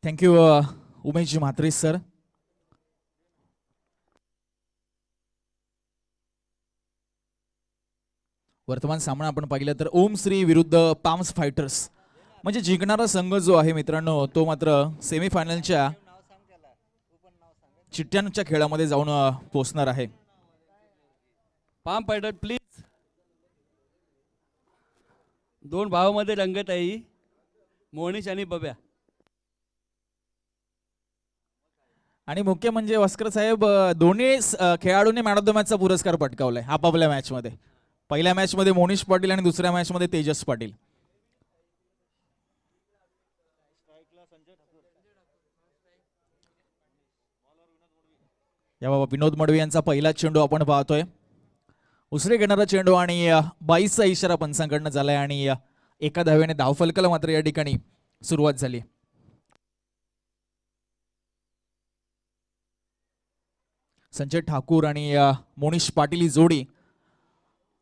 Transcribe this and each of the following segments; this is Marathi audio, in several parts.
Thank you Umeshji Mhatre sir. वर्तमान सामना आपण पाहिलं तर ओम श्री विरुद्ध पाम्स फायटर्स म्हणजे जिंकणारा संघ जो आहे मित्रांनो तो मात्र सेमीफायनलच्या चिठ्ठ्यांच्या खेळामध्ये जाऊन पोहोचणार आहे. Palm fighter please. दोन भावामध्ये रंगत आहे ही मोनिश आणि बब्या. आणि मुख्य म्हणजे वस्कर साहेब दोन्ही खेळाडूंनी मॅन ऑफ द मॅचचा पुरस्कार पटकावलाय आपापल्या मॅच मध्ये. पहिल्या मॅच मध्ये मोनिश पाटील आणि दुसऱ्या मॅच मध्ये तेजस पाटील. या बाबा विनोद मडवी यांचा पहिला चेंडू आपण पाहतोय. उसरे घेणारा चेंडू आणि 22चा इशारा पंचांकडनं झालाय आणि एका धावेने धावफलकाला मात्र या ठिकाणी सुरुवात झाली. संजय ठाकूर आणि मोनिश पाटील ही जोडी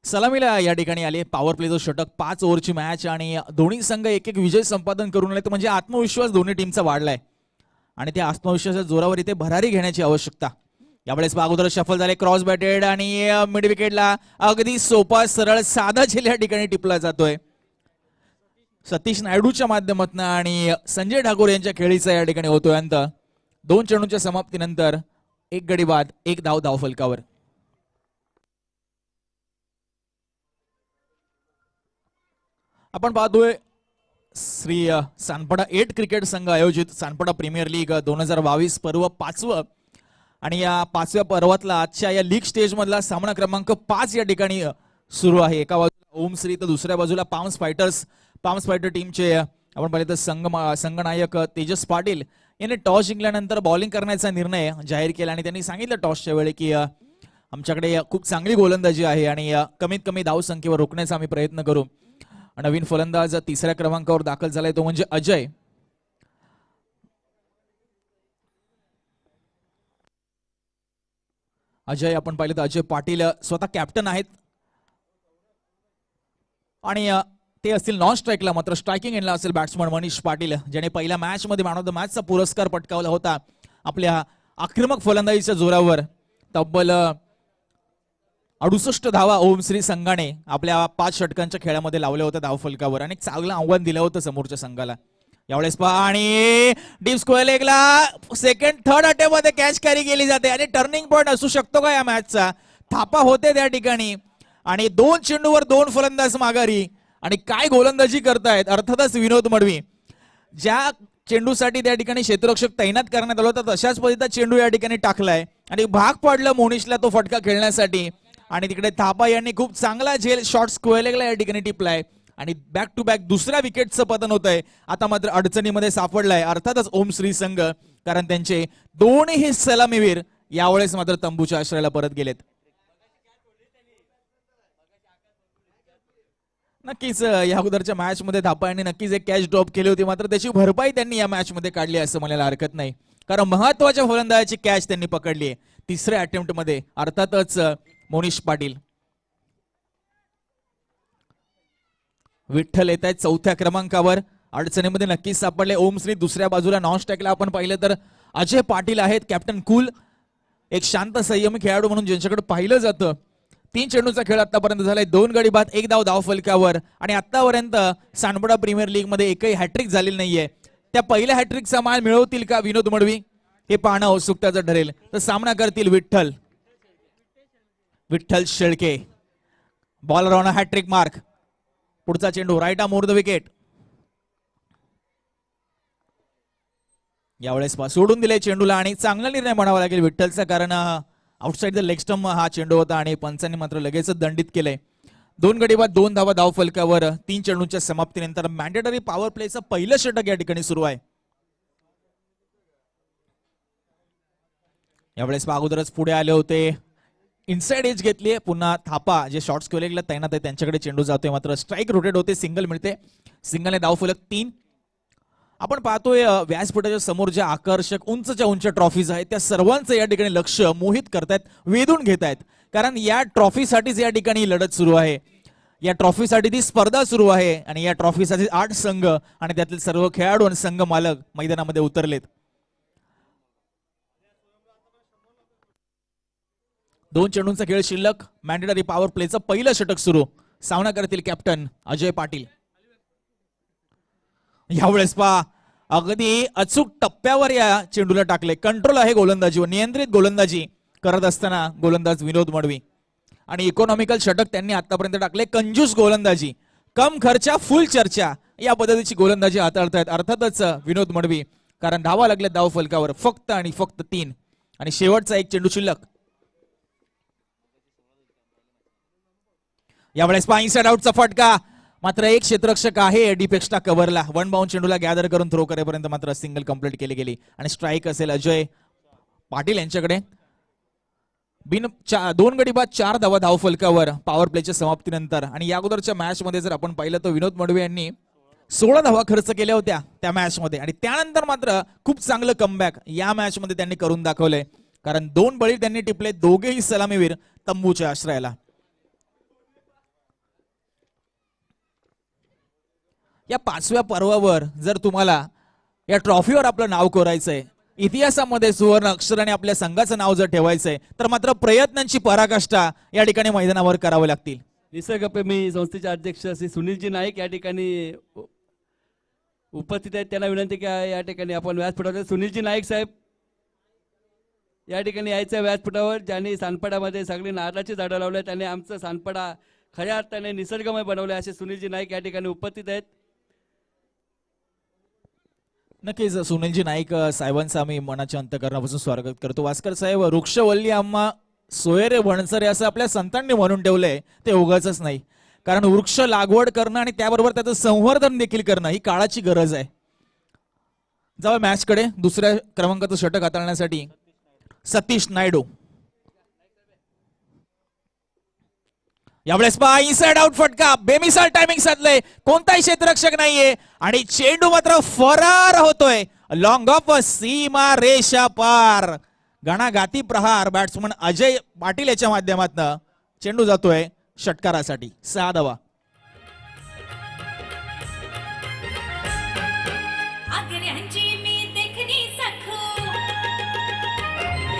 सलामीला या ठिकाणी आले. पॉवर प्लेचं षटक 5 ओव्हरची मॅच आणि दोन्ही संघ एक एक विजय संपादन करून आले. म्हणजे आत्मविश्वास दोन्ही टीमचा वाढलाय आणि त्या आत्मविश्वासाच्या जोरावर इथे भरारी घेण्याची आवश्यकता. यावेळेस अगोदर शफल झाले क्रॉस बॅटेड आणि मिड विकेटला अगदी सोपा सरळ साधा झेल या ठिकाणी टिपला जातोय सतीश नायडूच्या माध्यमातून आणि संजय ठाकूर यांच्या खेळीचा या ठिकाणी होतोय अंत. 2 चेंडूंच्या समाप्तीनंतर एक गडी बाद एक धाव धावफलकावर. आपण पाहतोय श्री सानपडा 8 क्रिकेट संघ आयोजित सानपडा प्रीमियर लीग 2022 पर्व 5वं आणि या 5व्या पर्वातला आजच्या या लीग स्टेज मधला सामना क्रमांक 5 या ठिकाणी सुरू आहे. एका बाजूला ओम श्री तर दुसऱ्या बाजूला पाम्स फायटर टीमचे आपण पाहिले तर संघनायक तेजस पाटील यांनी टॉस जिंकल्यानंतर बॉलिंग करण्याचा निर्णय जाहीर केला आणि त्यांनी सांगितलं टॉसच्या वेळी की आमच्याकडे खूप चांगली गोलंदाजी आहे आणि कमीत कमी धाव संख्येवर रोखण्याचा आम्ही प्रयत्न करू. नवीन फलंदाज 3ऱ्या क्रमांकावर दाखल झालाय तो म्हणजे अजय. आपण पाहिलं तर अजय पाटील स्वतः कॅप्टन आहेत आणि ते असतील नॉन स्ट्राईकला. मात्र स्ट्रायकिंग एंडला असेल बॅट्समन मनीष पाटील ज्याने पहिल्या मॅच मध्ये मॅन ऑफ द मॅचचा पुरस्कार पटकावला होता. आपल्या आक्रमक फलंदाजीच्या जोरावर तब्बल 68 धावा ओमश्री संघाने आपल्या 5 षटकांच्या खेळामध्ये लावल्या होत्या धावफलकावर आणि चांगलं आव्हान दिलं होतं समोरच्या संघाला. यावेळेस पहा आणि डीप स्क्वेअर लेगला सेकंड थर्ड अटेम्प्ट मध्ये कॅच कॅरी केली जाते आणि टर्निंग पॉइंट असू शकतो का या मॅचचा. थापा होते त्या ठिकाणी आणि 2 चेंडूवर 2 फलंदाज माघारी आणि काय गोलंदाजी करतायत. अर्थातच विनोद मडवी ज्या चेंडूसाठी त्या ठिकाणी क्षेत्ररक्षक तैनात करण्यात आला होता तशाच पद्धतीचा चेंडू या ठिकाणी टाकलाय आणि भाग पडलं मोनिशला तो फटका खेळण्यासाठी आणि तिकडे थापा यांनी खूप चांगला झेल शॉर्ट स्क्वेअर लेगला या ठिकाणी टिपलाय आणि बॅक टू बॅक दुसऱ्या विकेटचं पतन होत आहे. आता मात्र अडचणीमध्ये सापडलाय अर्थातच ओम श्री संघ कारण त्यांचे दोन्ही सलामीवीर यावेळेस मात्र तंबूच्या आश्रयाला परत गेलेत. नक्कीच या अगोदरच्या मॅच मध्ये थापा यांनी नक्कीच एक कॅच ड्रॉप केली होती मात्र त्याची भरपाई त्यांनी या मॅच मध्ये काढली असं म्हणायला हरकत नाही कारण महत्वाच्या फलंदाजाची कॅच त्यांनी पकडली आहे 3ऱ्या अटेम्प्ट मध्ये. अर्थातच मोनिश पाटील. विठ्ठल येत आहेत 4थ्या क्रमांकावर अडचणीमध्ये नक्कीच सापडले ओम श्री. दुसऱ्या बाजूला नॉन स्ट्राईकला आपण पाहिलं तर अजय पाटील आहेत कॅप्टन कूल एक शांत संयमी खेळाडू म्हणून ज्यांच्याकडे पाहिलं जातं. 3 चेंडूचा खेळ आतापर्यंत झालाय 2 गडी बाद 1 धाव धावफलकावर आणि आतापर्यंत सानपडा प्रीमियर लीग मध्ये एकही हॅट्रिक झालेली नाहीये. त्या पहिल्या हॅट्रिकचा मान मिळवतील का विनोद मडवी हे पाहणं उत्सुकतेचं ठरेल. तर सामना करतील Vitthal Shelke. Bowler on hattrick mark. पुढचा चेंडू right arm over the wicket. यावेळेस सोडून दिले चेंडूला आणि चांगला निर्णय म्हणावा लागेल विठ्ठलचा कारण आउटसाइड द लेग स्टंप हा चेंडू होता आणि पंचांनी मात्र लगेच दंडित केलंय. 2 गडी बाद 2 धावा धावफलकावर 3 चेंडूंच्या समाप्तीनंतर मॅन्डेटरी पॉवर प्लेचं पहिलं षटक या ठिकाणी सुरू आहे. यावेळेस अगोदरच पुढे आले होते इनसाइड एज घेतली पुन्हा थापा जे शॉर्ट स्क्वेअर लेगला तैनात आहे त्यांच्याकडे चेंडू जातोय मात्र स्ट्राईक रोटेट होते सिंगल मिळते. सिंगलने धावफलक 3. आपण पाहतोय व्यासपीठाच्या समोर ज्या आकर्षक उंचच्या उंच ट्रॉफीज आहेत त्या सर्वांचं या ठिकाणी लक्ष मोहित करतायत वेधून घेत आहेत कारण या ट्रॉफीसाठीच या ठिकाणी लढत सुरू आहे. या ट्रॉफीसाठी ती स्पर्धा सुरू आहे आणि या ट्रॉफीसाठी 8 संघ आणि त्यातील सर्व खेळाडू आणि संघ मालक मैदानामध्ये उतरलेत. 2 चेंडूंचा खेळ शिल्लक. मॅन्डेटरी पॉवर प्लेचं पहिलं षटक सुरू. सामना करतील कॅप्टन अजय पाटील. यावेळेस पहा अगदी अचूक टप्प्यावर या चेंडूला टाकले. कंट्रोल आहे गोलंदाजीवर, नियंत्रित गोलंदाजी करत असताना गोलंदाज विनोद मडवी आणि इकॉनॉमिकल षटक त्यांनी आतापर्यंत टाकले. कंजूस गोलंदाजी, कम खर्चा फुल चर्चा या पद्धतीची गोलंदाजी हाताळतायत अर्थातच विनोद मडवी, कारण धावा लागल्या धाव फलकावर फक्त आणि फक्त 3 आणि शेवटचा एक चेंडू शिल्लक. यावेळेस पहा इनसाइड आउटचा फटका. मात्र एक क्षेत्ररक्षक आहे डीपेक्स्टा कव्हरला. 1 बाउंड चेंडूला गॅदर करून थ्रो करेपर्यंत मात्र सिंगल कंप्लीट केली गेली आणि स्ट्राईक असेल अजय पाटील यांच्याकडे. 2 गडी बाद 4 धावा धाव फलकावर पॉवर प्लेच्या समाप्तीनंतर. आणि या अगोदरच्या मॅच मध्ये जर आपण पाहिलं तर विनोद मडवी यांनी 16 धावा खर्च केल्या होत्या त्या मॅच मध्ये आणि त्यानंतर मात्र खूप चांगलं कमबॅक या मॅच मध्ये त्यांनी करून दाखवलंय, कारण 2 बळी त्यांनी टिपले, दोघेही सलामीवीर तंबूच्या आश्रयाला. या 5व्या पर्वावर जर तुम्हाला या ट्रॉफीवर आपलं नाव कोरायचंय, इतिहासामध्ये सुवर्ण अक्षराने आपल्या संघाचं नाव जर ठेवायचंय, तर मात्र प्रयत्नांची पराकाष्ठा या ठिकाणी मैदानावर करावे लागतील. निसर्गप्रेमी संस्थेचे अध्यक्ष श्री सुनीलजी नाईक या ठिकाणी उपस्थित आहेत. त्यांना विनंती की या ठिकाणी आपण व्यासपीठावर सुनीलजी नाईक साहेब या ठिकाणी यायचं व्यासपीठावर. ज्यांनी सानपाड्यामध्ये सगळी नारळाची झाडं लावले, त्यांनी आमचं सानपाडा खऱ्या अर्थाने निसर्गमय बनवले असे सुनीलजी नाईक या ठिकाणी उपस्थित आहेत. नक्कीच सुनीलजी नाईक साहेबांचं आम्ही मनाच्या अंतकरणापासून स्वागत करतो. वास्कर साहेब, वृक्षवल्ली आम्हा सोयरे वणसरे असं आपल्या संतांनी म्हणून ठेवलंय, ते उगाचच नाही, कारण वृक्ष लागवड करणं आणि त्याबरोबर त्याचं संवर्धन देखील करणं ही काळाची गरज आहे. जाऊया मॅच कडे. दुसऱ्या क्रमांकाचं षटक हाताळण्यासाठी सतीश नायडू. यावेळेस पहा इनसाइड आउट फटका, बेमिसाल टायमिंग साधलंय, कोणताही क्षेत्ररक्षक नाहीये आणि चेंडू मात्र फरार होतोय लॉंग ऑफ सीमा रेषा पार. गणाघाती प्रहार बॅट्समन अजय पाटील याच्या माध्यमातून चेंडू जातोय षटकारासाठी. 6 धावा.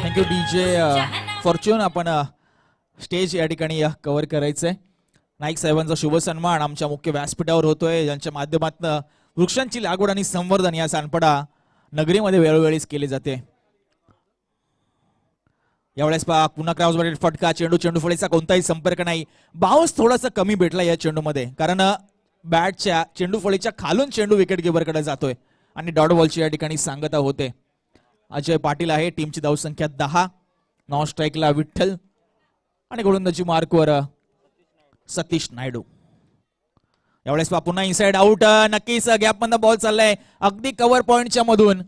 Thank you DJ Fortune. आपण स्टेज या ठिकाणी कव्हर करायचंय. नाईक साहेबांचा शुभ सन्मान आमच्या मुख्य व्यासपीठावर होतोय, ज्यांच्या माध्यमातून वृक्षांची लागवड आणि संवर्धन या सानपाडा नगरीमध्ये वेळोवेळीच केले जाते. यावेळेस पहा पुन्हा क्रॉसबार फटका, चेंडू फळीचा कोणताही संपर्क नाही. बाउन्स थोडासा कमी भेटला या चेंडूमध्ये, कारण बॅटच्या चेंडू फळीच्या खालून चेंडू विकेट कीपरकडे जातोय आणि डॉट बॉलची या ठिकाणी सांगता होते. अजय पाटील आहे, टीमची धावसंख्या 10. नॉन स्ट्राईकला विठ्ठल आणि गोलंदाजी मार्कवर सतीश नायडू. यावेळेस पुन्हा इनसाइड आउट. नक्कीच गॅप मधला बॉल चाललाय अगदी कव्हर पॉइंटच्या मधून,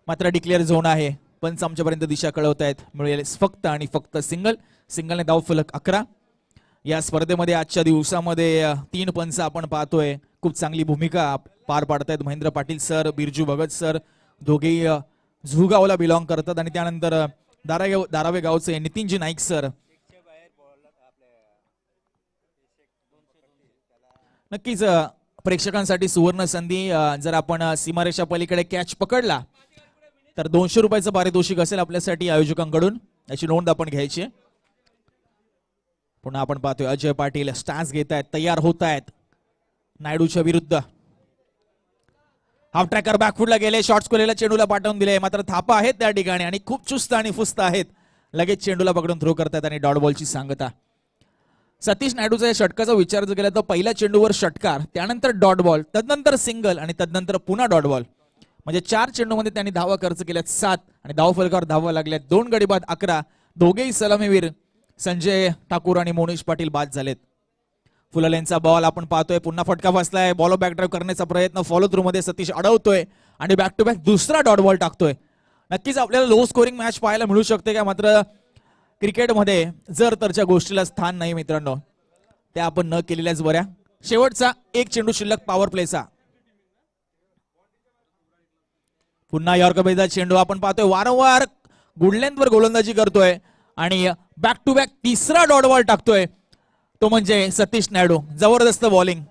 मात्र डिक्लेअर झोन आहे. पंच आमच्यापर्यंत दिशा कळवतायत. मिळेल फक्त आणि फक्त सिंगलने धाव फलक 11. या स्पर्धेमध्ये आजच्या दिवसामध्ये 3 पंच आपण पाहतोय, खूप चांगली भूमिका पार पाडतायत. महेंद्र पाटील सर, बिरजू भगत सर, दोघेही झुगावला बिलॉंग करतात आणि त्यानंतर दारावे गावचे नितीनजी नाईक सर. नक्कीच प्रेक्षकांसाठी सुवर्ण संधी. जर आपण सीमारेषा पलीकडे कॅच पकडला तर 200 रुपयाचं पारितोषिक असेल आपल्यासाठी आयोजकांकडून, याची नोंद आपण घ्यायची. पुन्हा आपण पाहतोय अजय पाटील स्टॅन्स घेत आहेत, तयार होत आहेत नायडूच्या विरुद्ध. हाफ ट्रॅकर बॅकफुटला गेले, शॉर्ट्स कोलेला चेंडूला पाठवून दिले, मात्र थापा आहेत त्या ठिकाणी आणि खूप चुस्त आणि फुस्त आहेत. लगेच चेंडूला पकडून थ्रो करतात आणि डॉट बॉलची सांगता. सतीश नायडूचा या षटकाचा विचार जर केला तर पहिल्या चेंडूवर षटकार, त्यानंतर डॉट बॉल, तदनंतर सिंगल आणि तदनंतर पुन्हा डॉट बॉल. म्हणजे 4 चेंडूमध्ये त्यांनी धावा खर्च केल्यात 7 आणि धाव फलकावर धावा लागल्यात 2 गडी बाद 11. दोघेही सलामीवीर संजय ठाकूर आणि मोनिश पाटील बाद झालेत. फुलालेंचा बॉल आपण पाहतोय, पुन्हा फटका बसलाय. बॉल बॅक ड्राईव्ह करण्याचा प्रयत्न फॉलो थ्रू मध्ये सतीश अडवतोय आणि बॅक टू बॅक दुसरा डॉट बॉल टाकतोय. नक्कीच आपल्याला लो स्कोरिंग मॅच पाहायला मिळू शकते का, मात्र क्रिकेटमध्ये जर तरच्या गोष्टीला स्थान नाही मित्रांनो, त्या आपण न केलेल्याच बऱ्या. शेवटचा एक चेंडू शिल्लक पॉवर प्लेचा. पुन्हा यॉर्करचा चेंडू आपण पाहतोय, वारंवार गुडलेंथवर गोलंदाजी करतोय आणि बॅक टू बॅक तिसरा डॉट बॉल टाकतोय. तो म्हणजे सतीश नायडू. जबरदस्त बॉलिंग.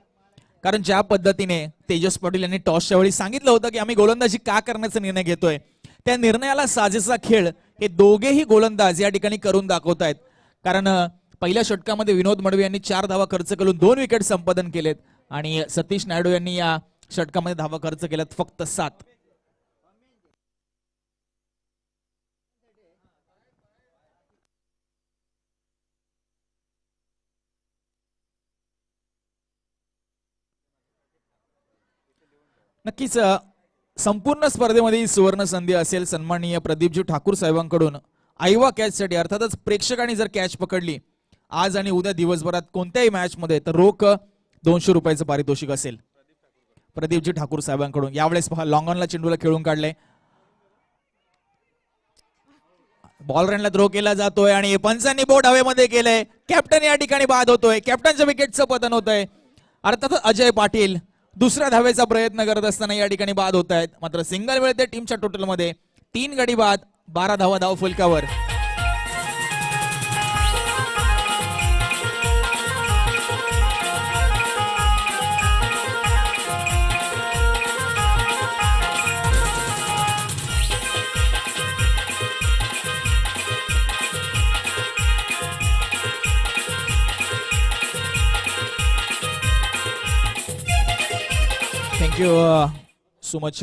कारण ज्या पद्धतीने तेजस पाटील यांनी टॉसच्या वेळी सांगितलं होतं की आम्ही गोलंदाजी का करण्याचा निर्णय घेतोय, त्या निर्णयाला साजेसा खेळ हे दोघेही गोलंदाज या ठिकाणी करून दाखवतायत. कारण पहिल्या षटकामध्ये विनोद मडवी यांनी 4 धावा खर्च करून 2 विकेट संपादन केलेत आणि सतीश नायडू यांनी या षटकामध्ये धावा खर्च केल्यात फक्त 7. नक्कीच संपूर्ण स्पर्धेमध्ये ही सुवर्ण संधी असेल सन्माननीय प्रदीपजी ठाकूर साहेबांकडून आयवा कॅच साठी. अर्थातच प्रेक्षकांनी जर कॅच पकडली आज आणि उद्या दिवसभरात कोणत्याही मॅच मध्ये तर रोख 200 रुपयाचं पारितोषिक असेल प्रदीपजी ठाकूर साहेबांकडून. यावेळेस पहा लॉंग ऑनला चेंडूला खेळून काढले. बॉल रनला थ्रो केला जातोय आणि पंचांनी बोट हवेमध्ये केलंय. कॅप्टन या ठिकाणी बाद होतोय. कॅप्टनच्या विकेटचं पतन होत आहे. अर्थात अजय पाटील दुसऱ्या धावेचा प्रयत्न करत असताना या ठिकाणी बाद होत आहेत. मात्र सिंगल मिळते टीमच्या टोटलमध्ये. 3 गडी बाद, 12 धावा धाव फलकावर. Thank you so much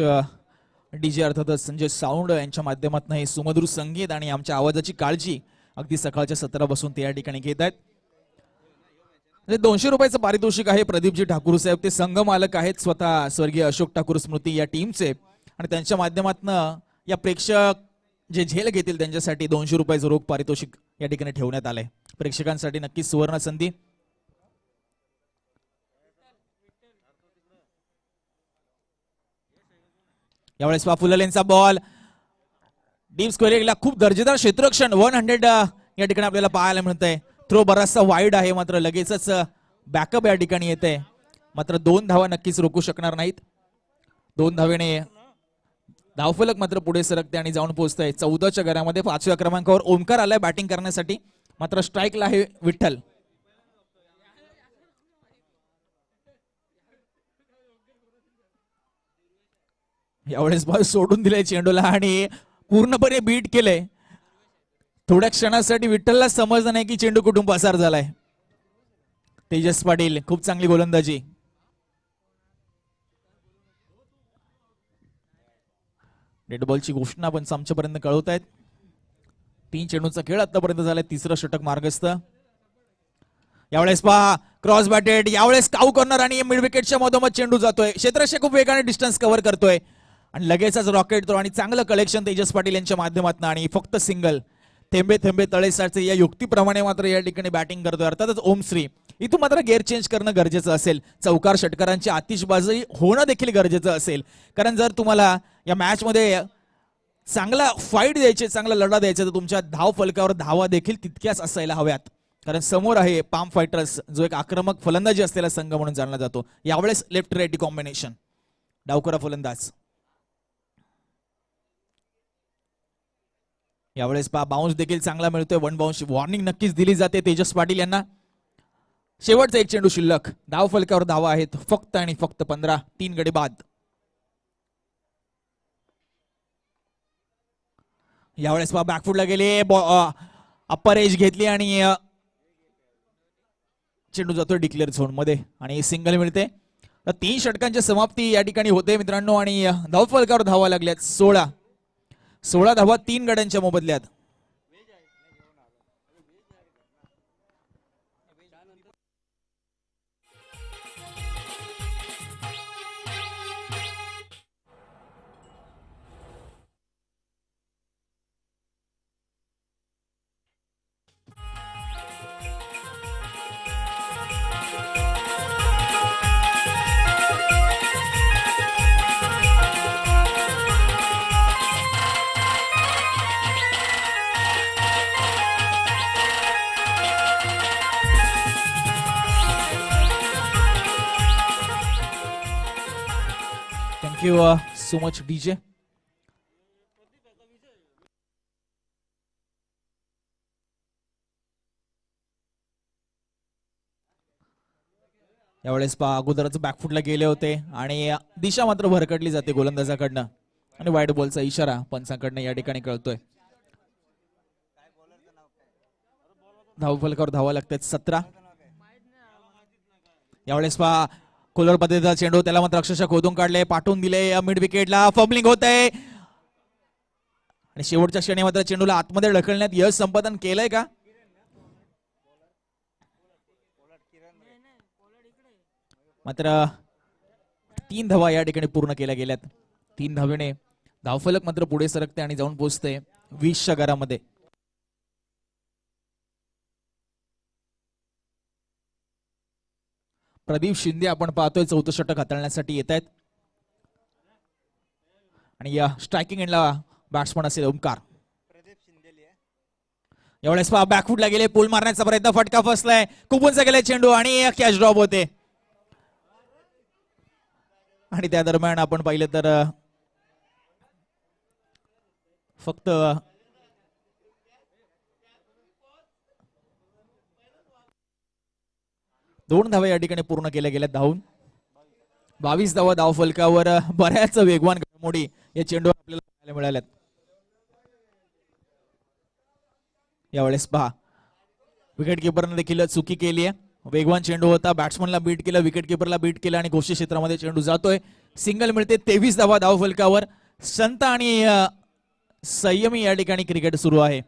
DJ. अर्थातच संजय साऊंड यांच्या माध्यमातून हे सुमधुर संगीत आणि आमच्या आवाजाची काळजी अगदी सकाळच्या 17 पासून ते या ठिकाणी घेत आहेत. 200 रुपयाचं पारितोषिक आहे प्रदीपजी ठाकूर साहेब. ते संघ मालक आहेत स्वतः स्वर्गीय अशोक ठाकूर स्मृती या टीमचे आणि त्यांच्या माध्यमातून या प्रेक्षक जे झेल घेतील त्यांच्यासाठी 200 रुपयाचं रोख पारितोषिक या ठिकाणी ठेवण्यात आलंय. प्रेक्षकांसाठी नक्कीच सुवर्ण संधी. यावेळेस फुललेंचा बॉल डीप स्क्वेअरला खूप दर्जेदार क्षेत्ररक्षण 100 या ठिकाणी आपल्याला पाहायला मिळतंय. थ्रो बराचसा वाईड आहे मात्र लगेचच बॅकअप या ठिकाणी येते. मात्र 2 धावा नक्कीच रोखू शकणार नाहीत. 2 धावेने धावफलक मात्र पुढे सरकते आणि जाऊन पोहोचतंय 14च्या घरामध्ये. 5व्या क्रमांकावर ओमकार आलाय बॅटिंग करण्यासाठी. मात्र स्ट्राईकला आहे विठ्ठल. यावेळेस बॉल सोडून दिलाय चेंडूला आणि पूर्णपणे बीट केलंय. थोड्या क्षणासाठी विठ्ठलला समजलं नाही की चेंडू कुठून पसार झालाय. तेजस पाटील खूप चांगली गोलंदाजी. डेड बॉलची घोषणा पण आमच्यापर्यंत कळवत आहेत. 3 चेंडूचा खेळ आतापर्यंत झालाय. 3रं षटक मार्गस्थ. यावेळेस पहा क्रॉस बॅटेड. यावेळेस काऊ कॉर्नर आणि मिड विकेटच्या मधोमध चेंडू जातोय. क्षेत्ररक्षक खूप वेगाने डिस्टन्स कव्हर करतोय आणि लगेचच रॉकेट थ्रो आणि चांगलं कलेक्शन तेजस पाटील यांच्या माध्यमातून आणि फक्त सिंगल. थेंबे थेंबे तळेसाचे या युक्तीप्रमाणे मात्र या ठिकाणी बॅटिंग करतोय. अर्थातच ओमश्री इथून मात्र गेअर चेंज करणं गरजेचं असेल. चौकार षटकारांची आतिषबाजी होणं देखील गरजेचं असेल. कारण जर तुम्हाला या मॅच मध्ये चांगला फाईट द्यायचे, चांगला लढा द्यायचा तर तुमच्या धाव फलकावर धावा देखील तितक्याच असायला हव्यात. कारण समोर आहे पाम फायटर्स जो एक आक्रमक फलंदाजी असलेला संघ म्हणून जाणला जातो. यावेळेस लेफ्ट राईट कॉम्बिनेशन. डावकरा फलंदाज. यावेळेस बाउन्स देखील चांगला मिळतोय. 1 बाउन्स वॉर्निंग नक्कीच दिली जाते तेजस पाटील यांना. शेवटचा 1 चेंडू शिल्लक. धाव फलकावर धावा आहेत फक्त आणि फक्त 15. 3 गडी बाद. यावेळेस बॅकफुटला गेले. अप्पर एज घेतली आणि चेंडू जातोय डिक्लेअर झोन मध्ये आणि सिंगल मिळते. तर 3 षटकांची समाप्ती या ठिकाणी होते मित्रांनो आणि धाव फलकावर धावा लागल्यात 16 धावा 3 गड्यांच्या मोबदल्यात. Thank you so much, DJ. यावेळेस पहा अगोदरच बॅकफुटला गेले होते आणि दिशा मात्र भरकटली जाते गोलंदाजाकडनं आणि वाईट बॉलचा इशारा पंचांकडनं या ठिकाणी कळतोय. धावफलकावर धावा लागतात 17. यावेळेस पहा कोलर पद्धतीचा चेंडू त्याला मात्र अक्षरशः खोदून काढले, पाठवून दिले मिड विकेटला. फबलिंग होत आहे आणि शेवटच्या क्षणी मात्र चेंडूला आतमध्ये ढकलण्यात यश संपादन केलंय का? मात्र 3 धावा या ठिकाणी पूर्ण केल्या गेल्यात. 3 धावेने धावफलक मात्र पुढे सरकते आणि जाऊन पोहोचते 20च्या घरामध्ये. प्रदीप शिंदे आपण पाहतोय चौथं षटक हाताळण्यासाठी येत आहेत आणि या स्ट्रायकिंग एंडला बॅट्समन असेल ओमकार. यावेळेस पहा बॅकफुटला गेले, पोल मारण्याचा प्रयत्न, फटका फसलाय, खूप उंच गेले चेंडू आणि कॅच ड्रॉप होते. आणि त्या दरम्यान आपण पाहिलं तर फक्त 2 धावा या ठिकाणी पूर्ण केल्या गेल्या धावून. 22 धावा धाव फलकावर. बऱ्याच वेगवान घडामोडी या चेंडूवर आपल्याला पाहायला मिळाल्यात. यावेळेस पहा विकेट किपरने देखील चुकी केली आहे. वेगवान चेंडू होता, बॅट्समनला बीट केलं, विकेट किपरला बीट केलं आणि घोषित क्षेत्रामध्ये चेंडू जातोय. सिंगल मिळते. 23 धावा धाव फलकावर. संत आणि संयमी या ठिकाणी क्रिकेट सुरू आहे.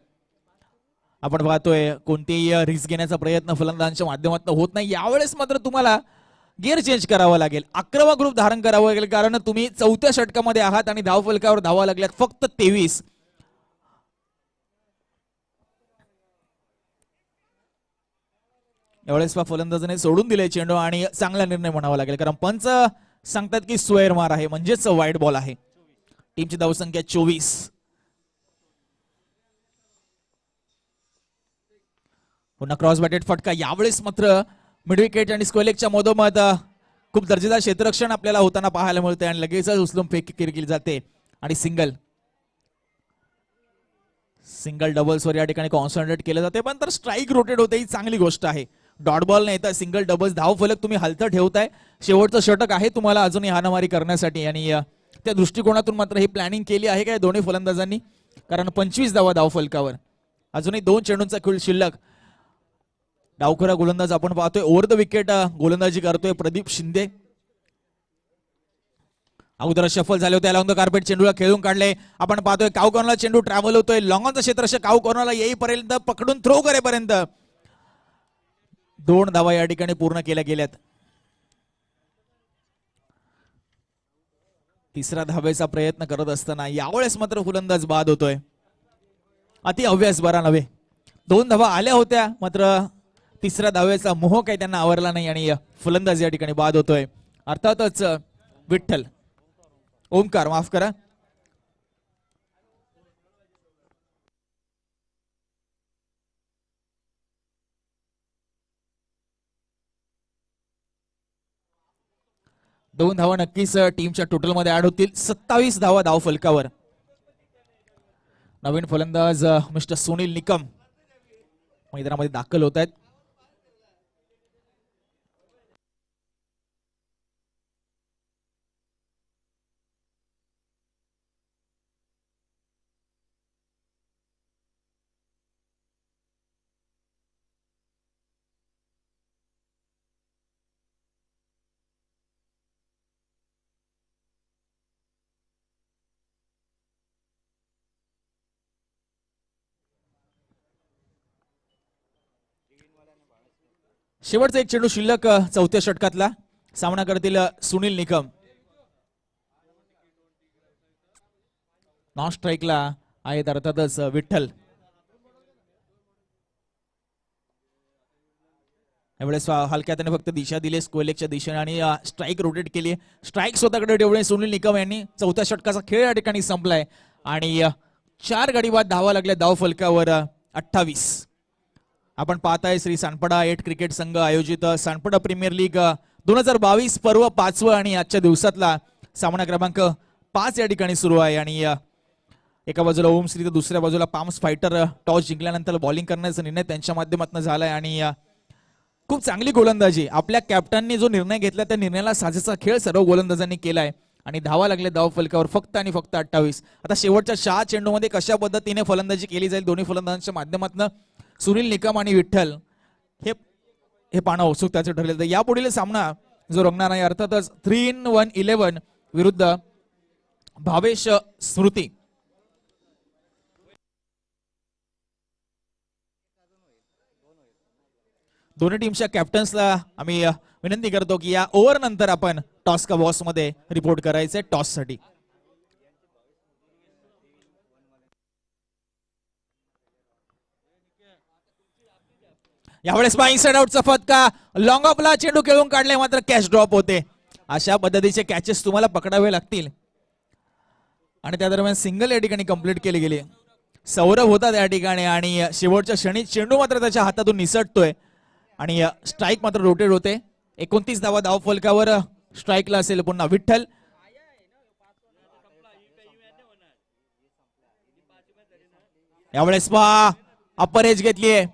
आपण पाहतोय कोणतेही रिस्क घेण्याचा प्रयत्न फलंदाजांच्या माध्यमातून होत नाही. यावेळेस मात्र तुम्हाला गिअर चेंज करावा लागेल, आक्रमक ग्रुप धारण करावं लागेल, कारण तुम्ही 4थ्या षटकामध्ये आहात आणि धाव फलकावर धावा लागल्यात फक्त 23. यावेळेस फलंदाजाने सोडून दिले चेंडू आणि चांगला निर्णय म्हणावा लागेल, कारण पंच सांगतात की स्क्वेअर मार आहे म्हणजेच वाईड बॉल आहे. टीमची धावसंख्या 24. पुन्हा क्रॉस बॅटेड फटका. यावेळेस मात्र मिड विकेट आणि स्क्वेअरलेगच्या मधोमध खूप दर्जेदार क्षेत्ररक्षण आपल्याला होताना पाहायला मिळते आणि लगेच उचलून फेक केली जाते आणि सिंगल डबल्स वर या ठिकाणी कॉन्सन्ट्रेट केलं जाते. पण तर स्ट्राईक रोटेट होते ही चांगली गोष्ट आहे. डॉट बॉल नाही तर सिंगल डबल्स धाव फलक तुम्ही हलतं ठेवताय. शेवटचं षटक आहे तुम्हाला अजूनही हाणामारी करण्यासाठी आणि त्या दृष्टिकोनातून मात्र ही प्लॅनिंग केली आहे काय दोन्ही फलंदाजांनी, कारण 25 धावा धाव फलकावर. अजूनही 2 चेंडूंचा खेळ शिल्लक. डावखुरा गोलंदाज आपण पाहतोय ओव्हर द विकेट गोलंदाजी करतोय प्रदीप शिंदे. अगोदर शफल झाले होते, अलॉंग द कार्पेट चेंडूला खेळून काढले. आपण पाहतोय काव कॉर्नरला चेंडू ट्रॅव्हल होतोय, लॉंगॉनचं क्षेत्र काव कॉर्नरला येईपर्यंत पकडून थ्रो करेपर्यंत 2 धावा या ठिकाणी पूर्ण केल्या गेल्यात. 3रा धावेचा प्रयत्न करत असताना यावेळेस मात्र फलंदाज बाद होतोय. अति हव्यास बरा नव्हे. 2 धावा आल्या होत्या मात्र 3ऱ्या धावेचा मोह काही त्यांना आवरला नाही आणि फलंदाज या ठिकाणी बाद होतोय. अर्थातच विठ्ठल ओमकार माफ करा. दोन धावा नक्कीच टीमच्या टोटल मध्ये ऍड होतील. 27 धावा धाव फलकावर. नवीन फलंदाज मिस्टर सुनील निकम मैदानामध्ये दाखल होत आहेत. शेवटचा एक चेंडू शिल्लक 4थ्या षटकातला. सामना करतील सुनील निकम. नॉन स्ट्राईकला आहेत अर्थातच विठ्ठल. यावेळेस हलक्या त्याने फक्त दिशा दिली स्क्वेअरलेगच्या दिशेने आणि स्ट्राईक रोटेट केली. स्ट्राईक स्वतःकडे ठेवणे सुनील निकम यांनी. 4थ्या षटकाचा खेळ या ठिकाणी संपलाय आणि 4 गडी बाद धावा लागल्या धाव फलकावर 28. आपण पाहताय श्री सानपडा 8 क्रिकेट संघ आयोजित सानपडा प्रीमियर लीग 2022 पर्व 5वं आणि आजच्या दिवसातला सामना क्रमांक 5 या ठिकाणी सुरू आहे आणि एका बाजूला ओम श्री तर दुसऱ्या बाजूला पाम्स फायटर. टॉस जिंकल्यानंतर बॉलिंग करण्याचा निर्णय त्यांच्या माध्यमातून झालाय आणि खूप खूप चांगली गोलंदाजी. आपल्या कॅप्टननी जो निर्णय घेतला त्या निर्णयाला साजेसा खेळ सर्व गोलंदाजांनी केलाय आणि धावा लागले धाव फलकावर फक्त आणि फक्त 28. आता शेवटच्या 6 चेंडूमध्ये कशा पद्धतीने फलंदाजी केली जाईल दोन्ही फलंदाजांच्या माध्यमातून सुनील निकम आणि विठ्ठल हे पाहणं उत्सुकताचे ठरले. तर यापुढील सामना जो रंगणार आहे अर्थातच 3-in-1 विरुद्ध भावेश स्मृती. दोन्ही टीमच्या कॅप्टन्सला आम्ही विनंती करतो की या ओव्हर नंतर आपण टॉस का बॉस मध्ये रिपोर्ट करायचे टॉस साठी. यावेळेस इनसाइड आउटचा फटका, लॉंग ऑफला चेंडू खेळून काढले मात्र कॅच ड्रॉप होते. अशा पद्धतीचे कॅचेस तुम्हाला पकडावे लागतील आणि त्या दरम्यान सिंगल या ठिकाणी कंप्लीट केली गेली. सौरभ होता त्या ठिकाणी आणि शेवटच्या क्षणी चेंडू मात्र त्याच्या हातातून निसटतोय आणि स्ट्राईक मात्र रोटेट होते. 29 धावा धाव फलकावर स्ट्राईकला असेल पुन्हा विठ्ठल. यावेळेस पहा अप्पर एज घेतलीये,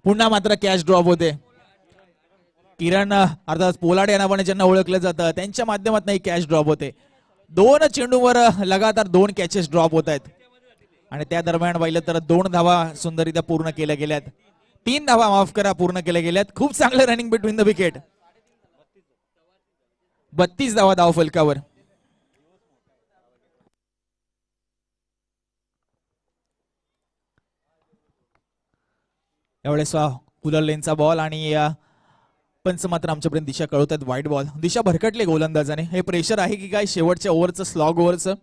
पुन्हा मात्र कॅच ड्रॉप होते. किरण अर्थात पोलाड या नावाने ज्यांना ओळखलं जातं त्यांच्या माध्यमातून कॅच ड्रॉप होते. 2 चेंडूवर लगातार 2 कॅचेस ड्रॉप होत आहेत आणि त्या दरम्यान पाहिलं तर 2 धावा सुंदररित्या पूर्ण केल्या गेल्यात. 3 धावा माफ करा पूर्ण केल्या गेल्यात. खूप चांगलं रनिंग बिटवीन द विकेट. 32 धावा धाव फलकावर. यावेळेस कुलर लेनचा बॉल आणि पंच मात्र आमच्यापर्यंत दिशा कळवतात वाईट बॉल. दिशा भरकटले गोलंदाजाने. हे प्रेशर आहे की काय शेवटच्या ओव्हरचं स्लॉग ओव्हरचं,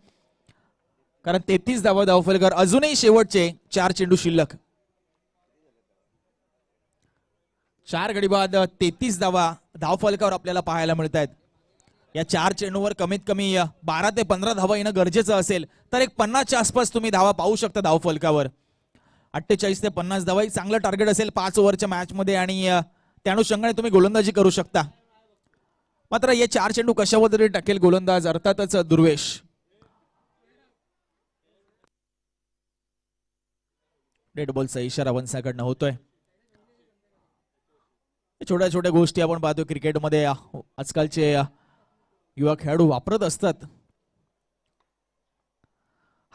कारण 33 धावा धाव फलकावर. अजूनही शेवटचे 4 चेंडू शिल्लक. 4 गडी बाद 33 धावा धाव फलकावर आपल्याला पाहायला मिळत आहेत. या 4 चेंडूवर कमीत कमी 12 ते 15 धावा येणं गरजेचं असेल तर एक 50च्या आसपास तुम्ही धावा पाहू शकता धाव फलकावर. 48 ते 50 धावा ही चांगलं टार्गेट असेल 5 ओव्हरच्या मॅच मध्ये आणि त्या अनुषंगाने तुम्ही गोलंदाजी करू शकता. मात्र हे 4 चेंडू कशा पद्धतीने टाकेल गोलंदाज अर्थातच दुर्वेश. डेड बॉलचा इशारा वंसाकडनं होतोय. छोट्या छोट्या गोष्टी आपण पाहतो क्रिकेटमध्ये आजकालचे युवा खेळाडू वापरत असतात.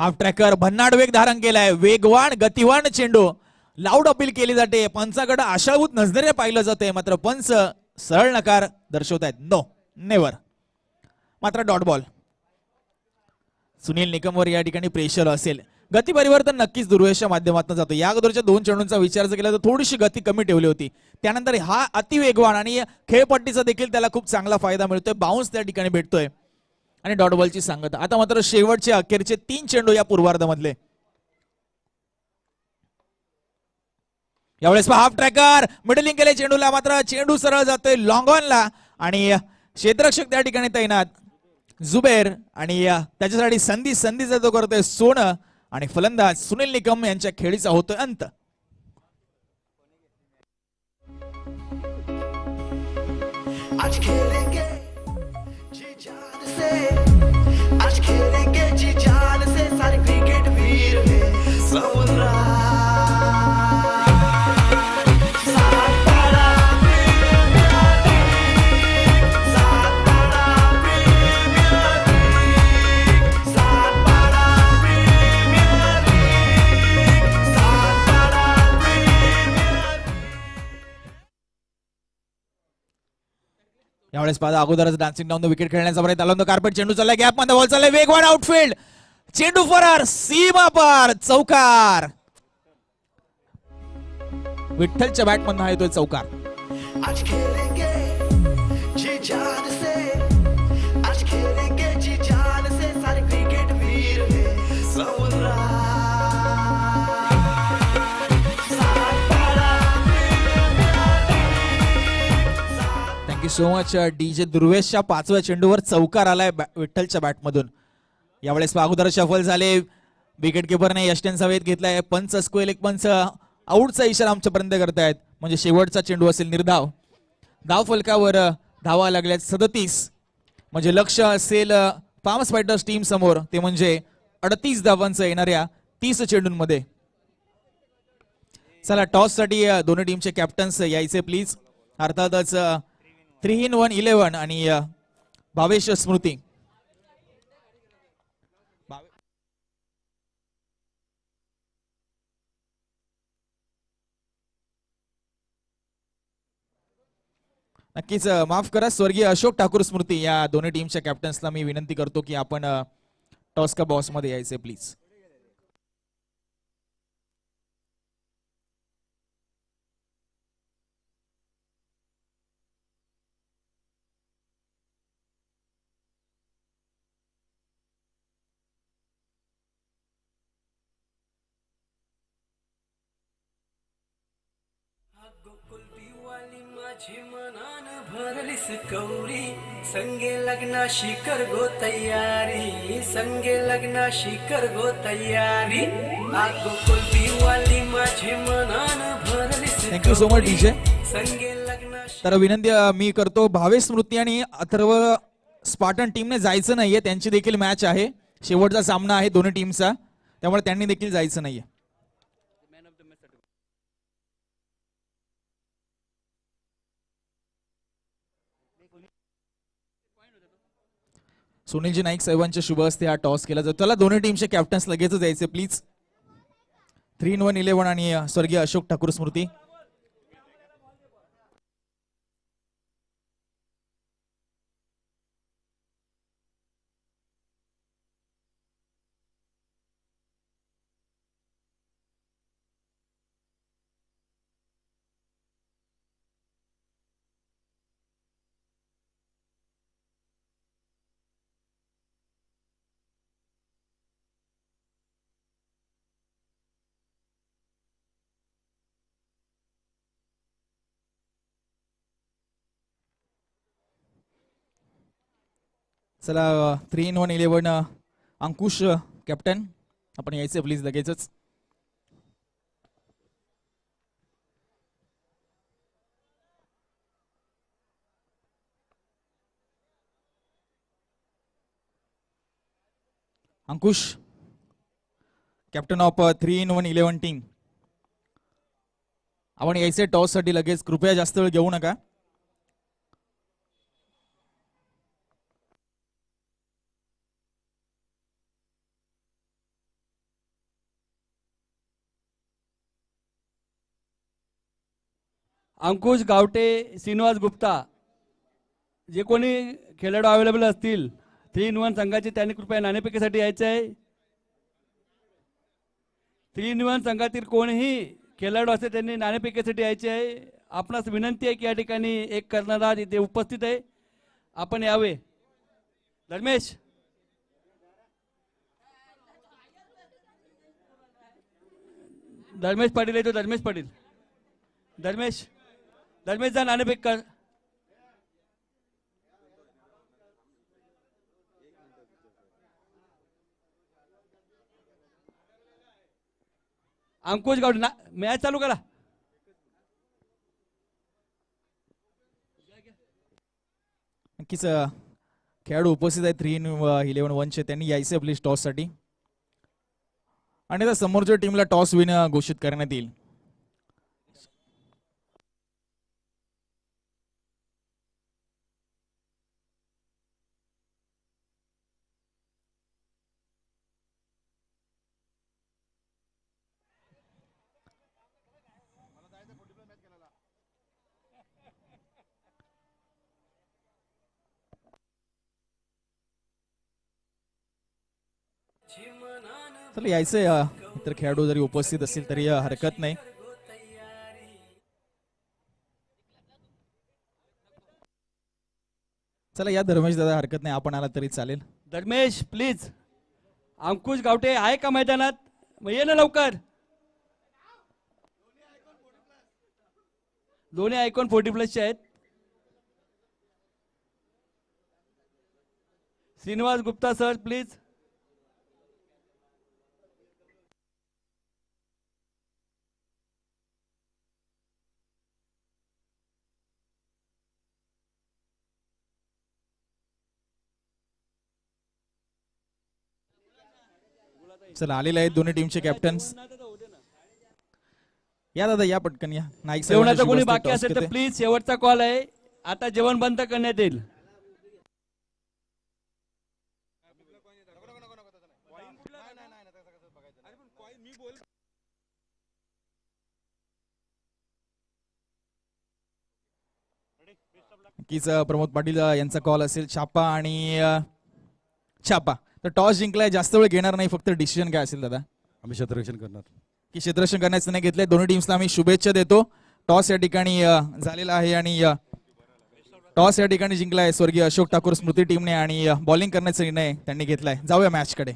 हाफ ट्रॅकर भन्नाट वेग धारण केलाय. वेगवान गतिवान चेंडू लाऊड अपील केली जाते. पंचाकडे आशाभूत नजरेने पाहिलं जाते मात्र पंच सरळ नकार दर्शवत आहेत. No never. मात्र डॉट बॉल. सुनील निकमवर या ठिकाणी प्रेशर असेल. गती परिवर्तन नक्कीच दुर्वेशच्या माध्यमातून जातो. या अगोदरच्या 2 चेंडूंचा विचार जर केला तर थोडीशी गती कमी ठेवली होती. त्यानंतर हा अतिवेगवान आणि खेळपट्टीचा देखील त्याला खूप चांगला फायदा मिळतोय. बाउन्स त्या ठिकाणी भेटतोय आणि डॉट बॉलची सांगता. आता मात्र शेवटचे अखेरचे 3 चेंडू या पूर्वार्धामधले. यावेळेस हाफ ट्रॅकर मिडलिंग केले चेंडूला मात्र चेंडू सरळ जातोय लॉंग ऑनला आणि क्षेत्ररक्षक त्या ठिकाणी तैनात जुबेर आणि त्याच्यासाठी संधीचा तो करतोय सोनं आणि फलंदाज सुनील निकम यांच्या खेळीचा होतोय अंत. आज खेलेंगे जी जान से, आज खेलेंगे जी जान से, सारे क्रिकेट वीर हैं समुद्रा. यावेळेस पाहता अगोदरच डान्सिंग डाऊन द विकेट खेळण्याचा प्रयत्न आला. कार्पेट चेंडू चालला गॅप मध्ये बॉल चाललाय. वेगवान आउटफील्ड चेंडू फरार सीमा पार चौकार. विठ्ठलच्या बॅट मधून येतोय चौकार. आज खेलेंगे जी जान से, आज खेलेंगे जी जान से, सारे क्रिकेट वीर हैं समुद्रा. Thank you so much DJ. दुर्वेशच्या 5व्या चेंडूवर चौकार आलाय विठ्ठलच्या बॅटमधून. यावेळेस अगोदर शफल झाले. विकेट किपरने यष्टेंचा वेध घेतलाय. पंच स्क्वेल एक पंच आऊटचा इशारा आमच्यापर्यंत करतायत म्हणजे शेवटचा चेंडू असेल निर्धाव. धाव फलकावर धावा लागल्यात 37 म्हणजे लक्ष असेल फार्म फायटर्स टीम समोर ते म्हणजे 38 धावांचं येणाऱ्या 30 चेंडूंमध्ये. चला टॉस साठी दोन्ही टीमचे कॅप्टन्स यायचे प्लीज. अर्थातच 3-in-1 आणि भावेश स्मृती. नक्कीच माफ करा स्वर्गीय अशोक ठाकूर स्मृती या दोन्ही टीमच्या कॅप्टन्सला मी विनंती करतो की आपण टॉस का बॉस मध्ये यायचे प्लीज. गोकुलती वाली माझी मनान भरलीस कौरी संगे लग्नाशी कर गो तयारी संगे लग्नाशी कर गो तयारी गोकुलती वाली माझी मनान भरलीस थँक्यू सो मच डीजे. संगे लग्नाशी. तर विनंती मी करतो भावेश स्मृती आणि अथर्व स्पार्टन टीमने जायचं नाहीये. त्यांची देखील मॅच आहे, शेवटचा सामना आहे दोन्ही टीमचा, त्यामुळे त्यांनी देखील जायचं नाहीये. सुनीलजी नाईक साहेबांच्या शुभ हस्ते हा टॉस केला जातो. त्याला दोन्ही टीमचे कॅप्टन्स लगेचच यायचे प्लीज. 3-in-1 आणि स्वर्गीय अशोक ठाकूर स्मृती. चला 3-in-1 अंकुश कॅप्टन आपण यायचे प्लीज लगेचच. अंकुश कॅप्टन ऑफ 3-in-1 टीम आपण यायचे टॉस साठी लगेच. कृपया जास्त वेळ घेऊ नका. अंकुश गावटे, श्रीनिवास गुप्ता जे कोणी खेळाडू अवेलेबल असतील 3-in-1 संघाचे त्यांनी कृपया नाणेफेकीसाठी यायचे आहे. 3-in-1 संघातील कोणीही खेळाडू असते त्यांनी नाणेफेकीसाठी यायचे आहे. आपणास विनंती आहे की या ठिकाणी एक कर्णधार इथे उपस्थित आहे, आपण यावे. धर्मेश धर्मेश पाटील येतो. धर्मेश पाटील धर्मेश धर्मेश जा नाणेफेक कर. अंकुश गावडे मॅच चालू करा. नक्कीच खेळाडू उपस्थित आहेत 3-in-1 त्यांनी यायचे प्लीज टॉस साठी. आणि त्या समोरच्या टीमला टॉस विन घोषित करण्यात येईल. चला यायचंय. इतर खेळाडू जरी उपस्थित असतील तरी हरकत नाही. चला या धर्मेश दादा हरकत नाही, आपण आला तरी चालेल. धर्मेश प्लीज. अंकुश गावटे आहे का मैदानात? मग ये ना लवकर. दोन्ही आयकॉन 40+ आहेत. Shrinivas Gupta sir please. चला आलेले आहेत दोन्ही टीमचे कॅप्टन्स. या दादा या पटकन या. नाईक साहेब जेवणाचं कोणी शुभ बाकी टॉस असेल तर घेते. प्लीज शेवटचा कॉल आहे. आता जेवण बंद करण्यात येईल. नक्कीच प्रमोद पाटील यांचा कॉल असेल. छापा आणि छापा. तर टॉस जिंकलाय, जास्त वेळ घेणार नाही, फक्त डिसिजन काय असेल दादा? आम्ही क्षेत्ररक्षण करणार. की क्षेत्ररक्षण करण्याचं नाही घेतलंय. दोन्ही टीम्सला आम्ही शुभेच्छा देतो. टॉस या ठिकाणी झालेला आहे आणि टॉस या ठिकाणी जिंकलाय स्वर्गीय अशोक ठाकूर स्मृती टीमने आणि बॉलिंग करण्याचा निर्णय त्यांनी घेतलाय. जाऊया मॅच कडे.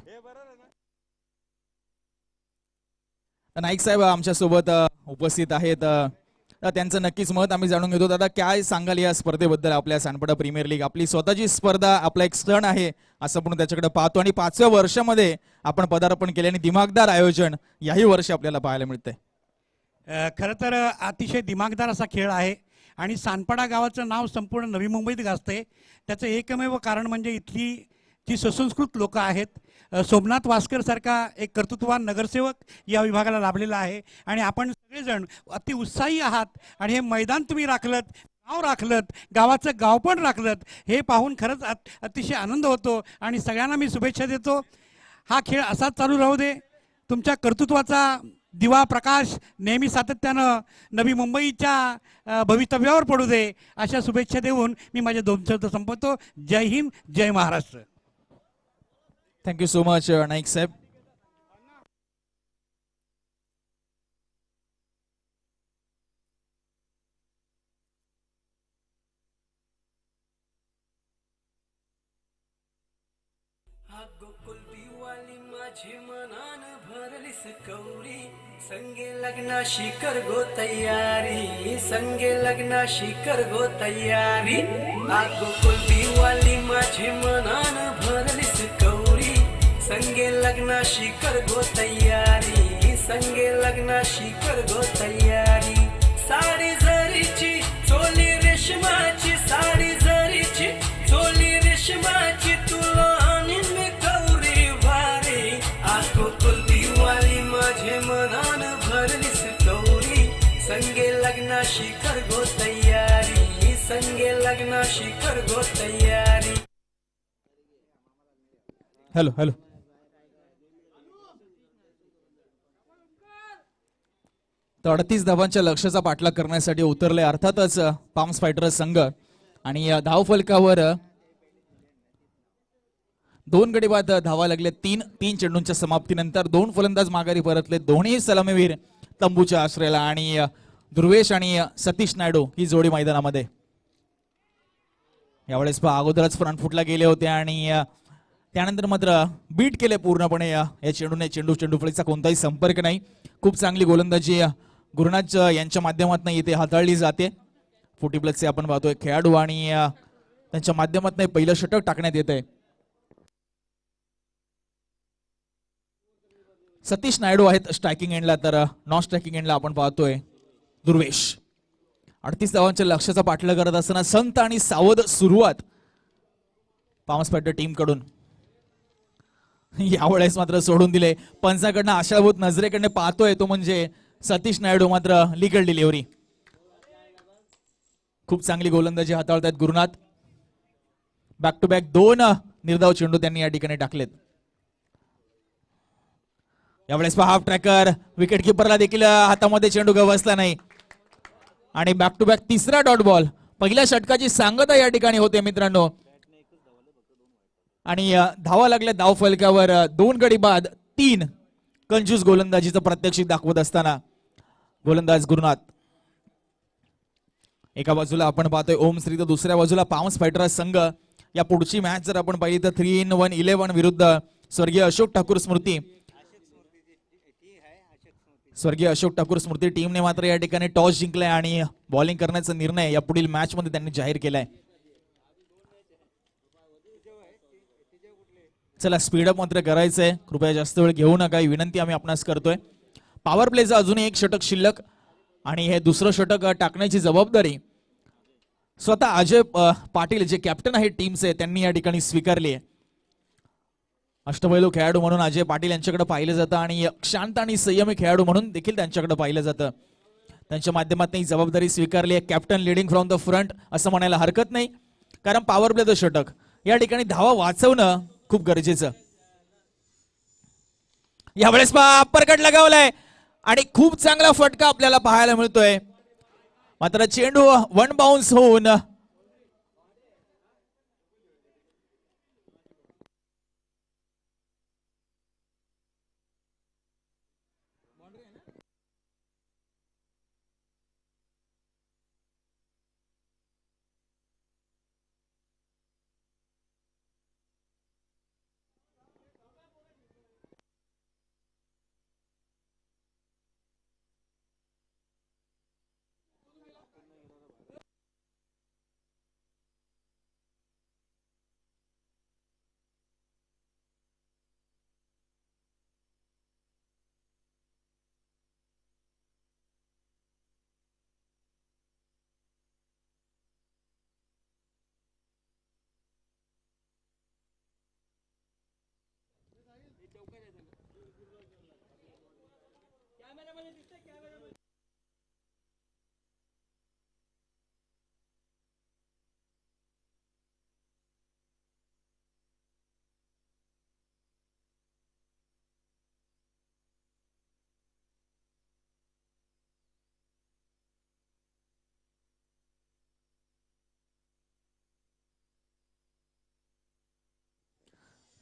नाईक साहेब आमच्या सोबत उपस्थित आहेत. त्यांचं नक्कीच मत आम्ही जाणून घेतो. दादा काय सांगाल या स्पर्धेबद्दल? आपल्या सानपाडा प्रीमियर लीग आपली स्वतःची स्पर्धा, आपला एक सण आहे असं आपण त्याच्याकडे पाहतो आणि 5व्या वर्षामध्ये आपण पदार्पण केले आणि दिमागदार आयोजन याही वर्षी आपल्याला पाहायला मिळतंय. खरं तर अतिशय दिमागदार असा खेळ आहे आणि सानपाडा गावाचं नाव संपूर्ण नवी मुंबईत गाजतंय. त्याचं एकमेव कारण म्हणजे इथली जी सुसंस्कृत लोक आहेत. सोमनाथ वास्कर सारखा एक कर्तृत्ववान नगरसेवक या विभागाला लाभलेला आहे आणि आपण सगळेजण अति उत्साही आहात आणि हे मैदान तुम्ही राखलत, गाव राखलत, गावाचं गाव पण राखलत, हे पाहून खरंच अतिशय आनंद होतो आणि सगळ्यांना मी शुभेच्छा देतो. हा खेळ असाच चालू राहू दे. तुमच्या कर्तृत्वाचा दिवा प्रकाश नेहमी सातत्यानं नवी मुंबईच्या भवितव्यावर पडू दे अशा शुभेच्छा देऊन मी माझे 2 शब्द संपवतो. जय हिंद, जय Maharashtra. Thank you so much Naik साहेब. गोकुलवाली माझी मनान भरलीस कौरी, संगे लग्नाशी कर गो तयारी, संगे लग्नाशी कर गो तयारी. गोकुलवाली माझी मनान भरलीस कौरी, संगे लग्नाशी कर गो तयारी, संगे लग्नाशी कर गो तयारी. साडी जरीची चोली रेशमाची, साडी जरीची चोली रेशमाची, तुला आणीन मी कौरी भारी. गोकुलवाली माझे मनान भरलीस कौरी, संगे लग्नाशी कर गो तयारी, संगे लग्नाशी कर गो तयारी. Hello hello. तर 38 धावांच्या लक्ष्याचा पाठलाग करण्यासाठी उतरले अर्थातच पाम्स फायटर्स संघ आणि धावफलकावर 2 गडी बाद धावा लागले. 3 चेंडूंच्या समाप्तीनंतर 2 फलंदाज माघारी परतले. दोन्ही सलामीवीर तंबूच्या आश्रयाला आणि ध्रुवेश आणि सतीश नायडू ही जोडी मैदानामध्ये. यावेळेस अगोदरच फ्रंट फुटला गेले होते आणि त्यानंतर मात्र बीट केले पूर्णपणे या चेंडूने. चेंडू फळीचा कोणताही संपर्क नाही. खूप चांगली गोलंदाजी गुरुनाथ यांच्या माध्यमातून इथे हाताळली जाते. 40+ आपण पाहतोय खेळाडू आणि त्यांच्या माध्यमातून पहिलं षटक टाकण्यात येत आहे. सतीश नायडू आहेत स्ट्रायकिंग एंडला, तर नॉन स्ट्रायकिंग एंडला आपण पाहतोय दुर्वेश. 38 धावांच्या लक्ष्याचा पाठलाग करत असताना संत आणि सावध सुरुवात पाम्स फायटर टीम कडून. यावेळेस मात्र सोडून दिले. पंचाकडनं आशाभूत नजरेकडनं पाहतोय तो म्हणजे सतीश नायडू, मात्र लिगल डिलिव्हरी. खूप चांगली गोलंदाजी हाताळतायत गुरुनाथ. बॅक टू बॅक 2 निर्धाव चेंडू त्यांनी या ठिकाणी टाकलेत. यावेळेस हाफ ट्रॅकर विकेट किपरला देखील हातामध्ये चेंडू गवसला नाही आणि बॅक टू बॅक 3रा डॉट बॉल. पहिल्या षटकाची सांगता या ठिकाणी होते मित्रांनो आणि धावा लागल्या धाव फलकावर. 2 गडी बाद 3 कंजूस गोलंदाजीचं प्रात्यक्षिक दाखवत असताना गोलंदाज गुरुनाथ. एका बाजूला आपण पाहतोय ओमश्री, तर दुसऱ्या बाजूला पाम्स फायटर्स संघ. या पुढची मॅच जर आपण पाहिली तर 3-in-1-11 विरुद्ध स्वर्गीय अशोक ठाकूर स्मृती. स्वर्गीय अशोक ठाकूर स्मृती टीमने मात्र या ठिकाणी टॉस जिंकलाय आणि बॉलिंग करण्याचा निर्णय या पुढील मॅच मध्ये त्यांनी जाहीर केलाय. चला स्पीडअप मात्र करायचंय, कृपया जास्त वेळ घेऊ नका ही विनंती आम्ही आपणास करतोय. पॉवर प्लेचं अजूनही 1 षटक शिल्लक आणि हे दुसरं षटक टाकण्याची जबाबदारी स्वतः अजय पाटील जे कॅप्टन आहे टीमचे त्यांनी या ठिकाणी स्वीकारली आहे. अष्टपैलू खेळाडू म्हणून अजय पाटील यांच्याकडे पाहिलं जातं आणि शांत आणि संयमी खेळाडू म्हणून देखील त्यांच्याकडे पाहिलं जातं. त्यांच्या माध्यमातून ही जबाबदारी स्वीकारली आहे. Captain leading from the front असं म्हणायला हरकत नाही, कारण पॉवर प्ले द षटक या ठिकाणी धावा वाचवणं खूप गरजेचं. यावेळेस अप्परकट लगावलाय आणि खूप चांगला फटका आपल्याला पाहायला मिळतोय. मात्र चेंडू वन बाउन्स होऊन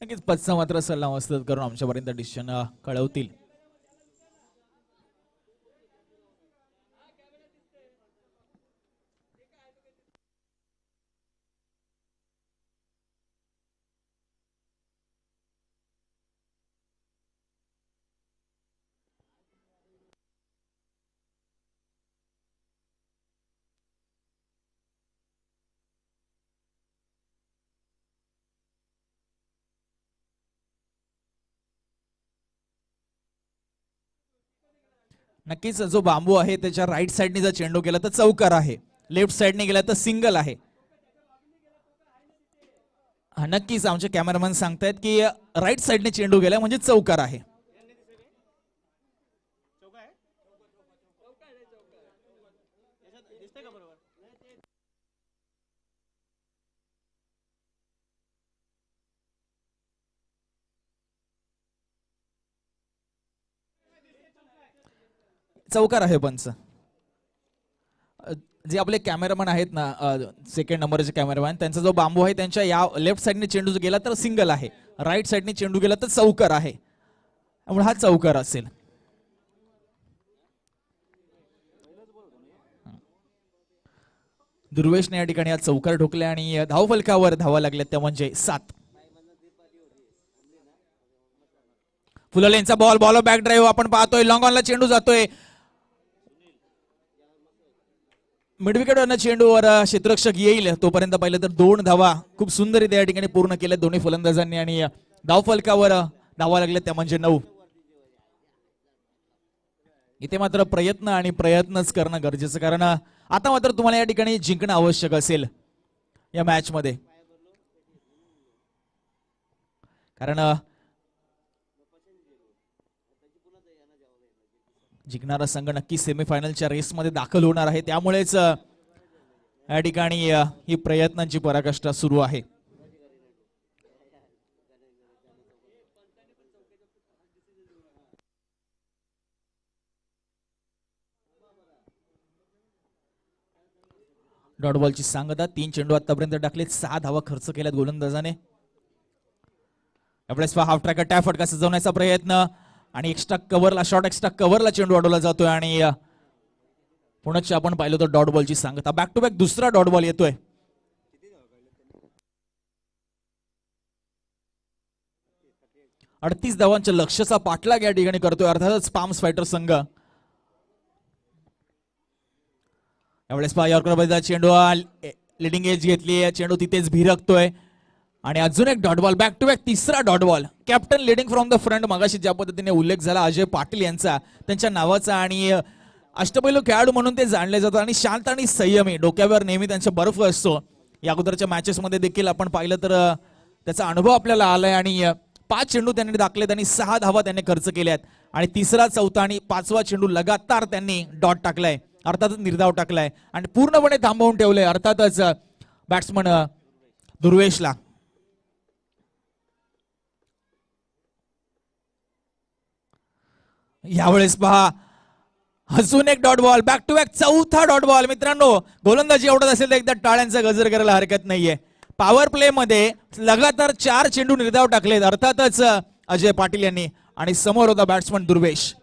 नक्कीच पच्चा मात्र सल्ला मस्तक करून आमच्यापर्यंत डिसिजन कळवतील. नक्कीच जो बांबू आहे त्याच्या राईट साइडने जर चेंडू गेला तर चौकार आहे, लेफ्ट साइडने गेला तर सिंगल आहे. नक्कीच आमचे कॅमेरामॅन सांगतायत की राईट साइडने चेंडू गेला म्हणजे चौकार आहे. चौकार आहे पंच. जे आपले कॅमेरामॅन आहेत ना, सेकंड नंबरचे कॅमेरामॅन, त्यांचा जो बांबू आहे त्यांच्या या लेफ्ट साइडने चेंडू गेला तर सिंगल आहे, राईट साइडने चेंडू गेला तर चौकार आहे, त्यामुळे हा चौकार असेल. दुर्वेशने या ठिकाणी हा चौकार ठोकले आणि धावफलकावर धावा लागल्या त्या म्हणजे 7. फुललेंचा बॉल बॅक ड्राईव्ह आपण पाहतोय, लॉंग ऑनला चेंडू जातोय, मिडविकेटवरनं चेंडूवर क्षेत्ररक्षक येईल तोपर्यंत पाहिलं तर 2 धावा खूप सुंदररीत्या या ठिकाणी पूर्ण केल्या दोन्ही फलंदाजांनी आणि धावफलकावर धावा लागल्या त्या म्हणजे 9. इथे मात्र प्रयत्न आणि प्रयत्नच करणं गरजेचं, कारण आता मात्र तुम्हाला या ठिकाणी जिंकणं आवश्यक असेल या मॅच मध्ये, कारण जिंकणारा संघ नक्की सेमीफायनलच्या रेसमध्ये दाखल होणार आहे. त्यामुळेच या ठिकाणी ही प्रयत्नांची पराकाष्ठा सुरू आहे. डॉट बॉलची सांगता, 3 चेंडू आतापर्यंत टाकलेत, 6 धावा खर्च केल्यात गोलंदाजाने. यावेळेस हाफ ट्रॅक टॅप फटका सजवण्याचा प्रयत्न आणि एक्स्ट्रा कव्हरला, शॉर्ट एक्स्ट्रा कव्हरला चेंडू अडवला जातोय आणि पुण्याची आपण पाहिलं तर डॉट बॉलची सांगता, बॅक टू बॅक दुसरा डॉट बॉल येतोय. अडतीस धावांच्या लक्ष्याचा पाठलाग या ठिकाणी करतोय अर्थातच पाम्स फायटर संघ. यावेळेस यॉर्कर चेंडू लिडिंग एज घेतली, चेंडू तिथेच भिरकतोय आणि अजून एक dot ball, back to back तिसरा dot ball. Captain leading from the front, मगाशी ज्या पद्धतीने उल्लेख झाला अजय पाटील यांचा, त्यांच्या नावाचा, आणि अष्टपैलू खेळाडू म्हणून ते जाणले जातात आणि शांत आणि संयमी, डोक्यावर नेहमी त्यांचा बर्फ असतो. या अगोदरच्या मॅचेस मध्ये देखील आपण पाहिलं तर त्याचा अनुभव आपल्याला आलाय आणि 5 चेंडू त्यांनी दाखलेत आणि 6 धावा त्यांनी खर्च केल्यात आणि तिसरा, चौथा आणि 5वा चेंडू लगातार त्यांनी डॉट टाकलाय. अर्थातच निर्धाव टाकलाय आणि पूर्णपणे थांबवून ठेवलंय अर्थातच बॅट्समन दुर्वेशला. यावेळेस पहा अजून एक dot ball, back to back चौथा डॉट बॉल. मित्रांनो गोलंदाजी आवडत असेल तर एकदा टाळ्यांचा गजर करायला हरकत नाहीये. पॉवर प्ले मध्ये लगातार 4 चेंडू निर्धाव टाकलेत अर्थातच अजय पाटील यांनी आणि समोर होता बॅट्समन दुर्वेश.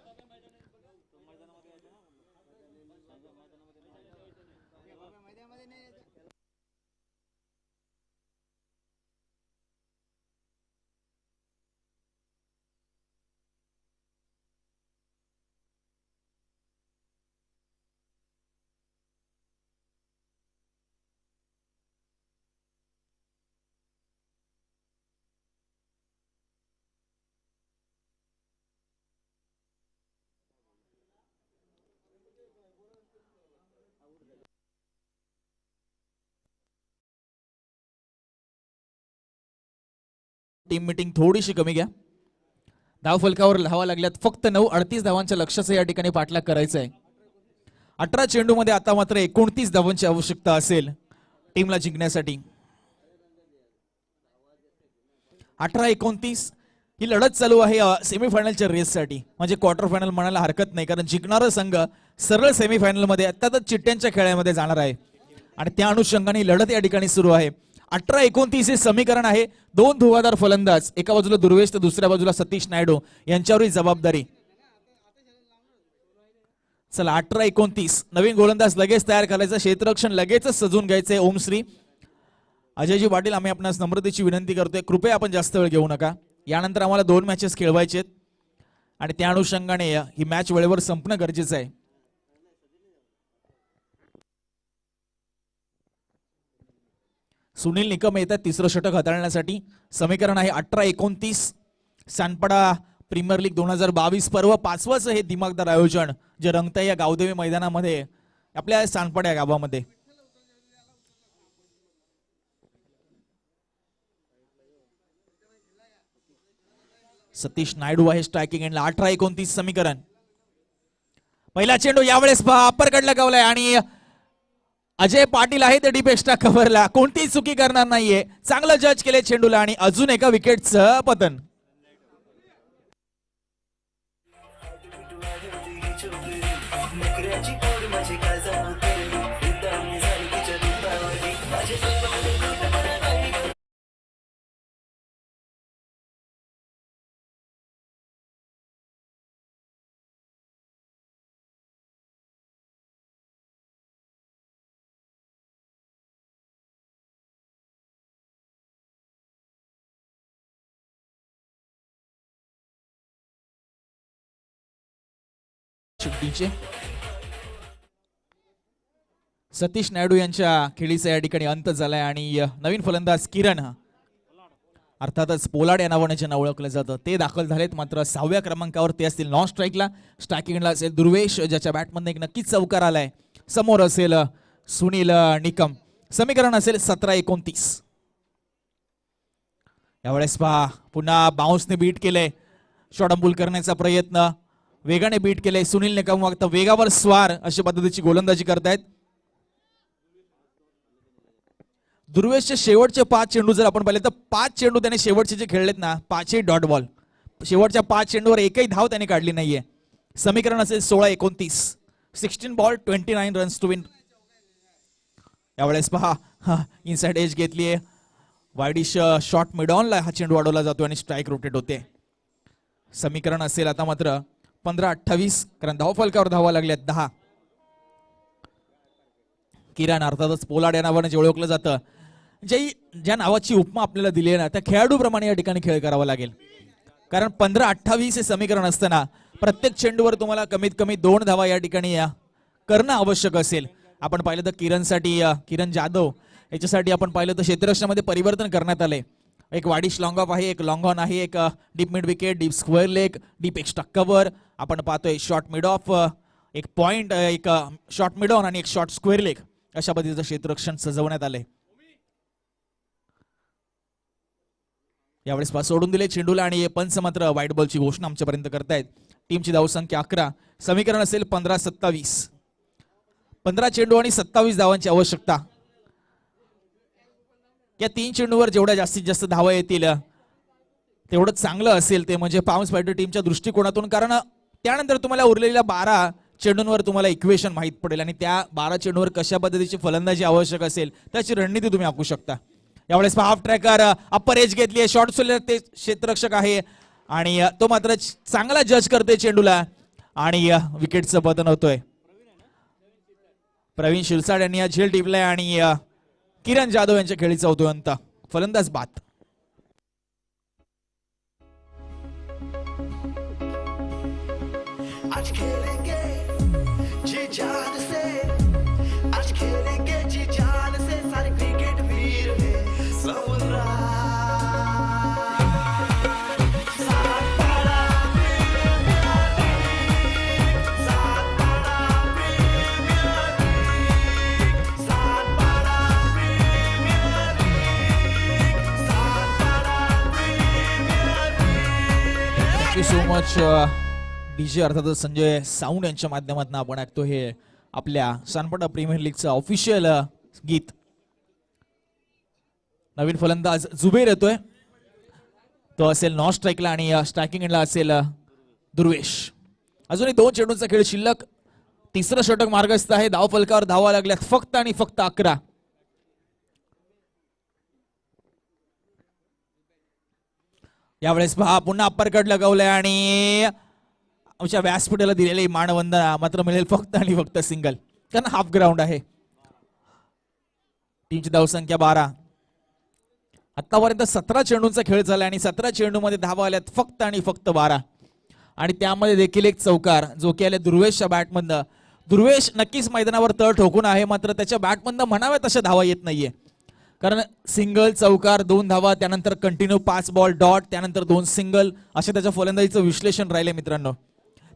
टीम मीटिंग थोडीशी कमी घ्या. धाव फलकावर धावा लागल्यात फक्त 9:38 धावांच्या लक्ष्याचं या ठिकाणी पाठलाग करायचा आहे. 18 चेंडू मध्ये आता मात्र 29 धावांची आवश्यकता असेल टीमला जिंकण्यासाठी. 18-29 ही लढत चालू आहे सेमीफायनलच्या रेससाठी. म्हणजे क्वार्टर फायनल म्हणायला हरकत नाही कारण जिंकणारा संघ सरळ सेमीफायनल मध्ये अर्थातच चिट्ट्यांच्या खेळामध्ये जाणार आहे आणि त्या अनुषंगाने ही लढत या ठिकाणी सुरू आहे. 18-29 हे समीकरण आहे. 2 धुवाधार फलंदाज, एका बाजूला दुर्वेश तर दुसऱ्या बाजूला सतीश नायडू यांच्यावरही जबाबदारी. चला 18-29 नवीन गोलंदाज लगेच तयार करायचा. क्षेत्ररक्षण लगेचच सजून घ्यायचंय. ओमश्री अजयजी पाटील आम्ही आपणास नम्रतेची विनंती करतोय कृपया आपण जास्त वेळ घेऊ नका. यानंतर आम्हाला 2 मॅचेस खेळवायचे आहेत आणि त्या अनुषंगाने ही मॅच वेळेवर संपणं गरजेचं आहे. सुनील निकम येतात तिसरं षटक हाताळण्यासाठी. समीकरण आहे 18-29. सानपाडा प्रीमियर लीग 2022 पर्व 5वंच हे दिमागदार आयोजन जे रंगतंय या गावदेवी मैदानामध्ये आपल्या सानपाडा या गावामध्ये. सतीश नायडू आहे स्ट्रायकिंग एंडला. 18-29 समीकरण. पहिला चेंडू यावेळेस पहा अप्पर कडला गावलाय आणि अजय पाटील आहे ते डीप एक्स्ट्रा कव्हरला. कोणतीही चुकी करणार नाहीये. चांगलं जज केले चेंडूला आणि अजून एका विकेटचं पतन. सतीश नायडू यांच्या खेळीचा या ठिकाणी अंत झालाय आणि नवीन फलंदाज किरण अर्थातच पोलाड या नावाने ज्यांना ओळखलं जातं ते दाखल झालेत. मात्र 6व्या क्रमांकावर ते असतील. नॉन स्ट्राईकला स्ट्रायकिंगला असेल दुर्वेश ज्याच्या बॅटमधून एक नक्कीच चौकार आलाय. समोर असेल सुनील निकम. समीकरण असेल 17-29. यावेळेस पहा पुन्हा बाउन्सने बीट केलंय. शॉटअंबुल करण्याचा प्रयत्न वेगाने बीट केले. सुनील निकम फक्त वेगावर स्वार अशा पद्धतीची गोलंदाजी करतायत. दुर्वेशचे शेवटचे 5 चेंडू जर आपण पाहिले तर 5 चेंडू त्याने शेवटचे जे खेळलेत ना 5ही डॉट बॉल. शेवटच्या 5 चेंडूवर एकही धाव त्याने काढली नाहीये. समीकरण असेल 16-29. 16 बॉल 29 रन्स टू विन. यावेळेस पहा इनसाइड एज घेतलीये. वाईडिश शॉट मिड ऑनला हा चेंडू अडवला जातो आणि स्ट्राईक रोटेट होते. समीकरण असेल आता मात्र 15-28 कारण धाव फलकावर धावा लागल्यात 10. किरण अर्थातच पोलाड या नावाने जे ओळखलं जातं ज्या नावाची उपमा आपल्याला दिली आहे ना त्या खेळाडूप्रमाणे या ठिकाणी खेळ करावा लागेल. कारण 15-28 हे समीकरण असताना प्रत्येक चेंडूवर तुम्हाला कमीत कमी 2 धावा या ठिकाणी करणं आवश्यक असेल. आपण पाहिलं तर किरण जाधव याच्यासाठी आपण पाहिलं तर क्षेत्ररक्षणामध्ये परिवर्तन करण्यात आले. एक वाडिश लॉंग ऑफ आहे, एक लॉंग ऑन आहे, एक deep mid wicket, deep square leg, deep extra cover. आपण पाहतोय शॉर्ट मिड ऑफ, एक पॉइंट, एक शॉर्ट मिड ऑन आणि एक शॉर्ट स्क्वेअर लेग अशा पद्धतीचं क्षेत्ररक्षण सजवण्यात आले. यावेळेस पास सोडून दिले चेंडूला आणि पंच मात्र व्हाईट बॉलची घोषणा आमच्यापर्यंत करतायत. टीमची धावसंख्या 11. समीकरण असेल 15-27. 15 चेंडू आणि 27 धावांची आवश्यकता. या 3 चेंडूवर जेवढ्या जास्तीत जास्त धावा येतील तेवढं चांगलं असेल ते म्हणजे पाम्स फायटर टीमच्या दृष्टिकोनातून. कारण त्यानंतर तुम्हाला उरलेल्या 12 चेंडूंवर तुम्हाला इक्वेशन माहीत पडेल आणि त्या 12 चेंडूवर कशा पद्धतीची फलंदाजी आवश्यक असेल त्याची रणनीती तुम्ही आखू शकता. यावेळेस हाफ ट्रॅकर अप्पर एज घेतली आहे, शॉर्ट सोलर ते क्षेत्ररक्षक आहे आणि तो मात्र चांगला जज करते चेंडूला आणि विकेटचं पतन होतोय. प्रवीण शिरसाट यांनी हा झेल टिपलाय आणि किरण जाधव यांच्या खेळीचा होतोय अंत. फलंदाज बाद. आज खेलेंगे जी जान से, आज खेलेंगे जी जान से, सारे क्रिकेट वीर हैं समुद्रा. Satpada premier league, Satpada premier league, Satpada premier league, Satpada premier league. Thank you so much DJ अर्थातच संजय साऊंड यांच्या माध्यमातून आपण ऐकतो हे आपल्या सानपाडा प्रीमियर लीगचं ऑफिशियल गीत. नवीन फलंदाज जुबेर येतोय, तो असेल नॉन स्ट्राईकला आणि स्ट्रायकिंग एंडला असेल दुर्वेश. अजूनही 2 चेंडूंचा खेळ शिल्लक. तिसरं षटक मार्गस्थ आहे. धाव फलकावर धावा लागल्यात फक्त आणि फक्त 11. यावेळेस पहा पुन्हा अप्पर कट लगावलाय आणि आमच्या व्यासपीठाला दिलेली मानवंदना मात्र मिळेल फक्त आणि फक्त सिंगल, कारण हाफ ग्राउंड आहे. टीमची धावसंख्या 12. आतापर्यंत 17 चेंडूंचा खेळ झाला आणि 17 चेंडूमध्ये धावा आल्यात फक्त आणि फक्त 12 आणि त्यामध्ये देखील एक चौकार जो की आले दुर्वेशच्या बॅटमधनं. दुर्वेश नक्कीच मैदानावर तळ ठोकून आहे, मात्र त्याच्या बॅटमधनं म्हणाव्या तशा धावा येत नाहीये. कारण सिंगल, चौकार, 2 धावा, त्यानंतर कंटिन्यू 5 बॉल डॉट, त्यानंतर 2 सिंगल असे त्याच्या फलंदाजीचं विश्लेषण राहिले मित्रांनो.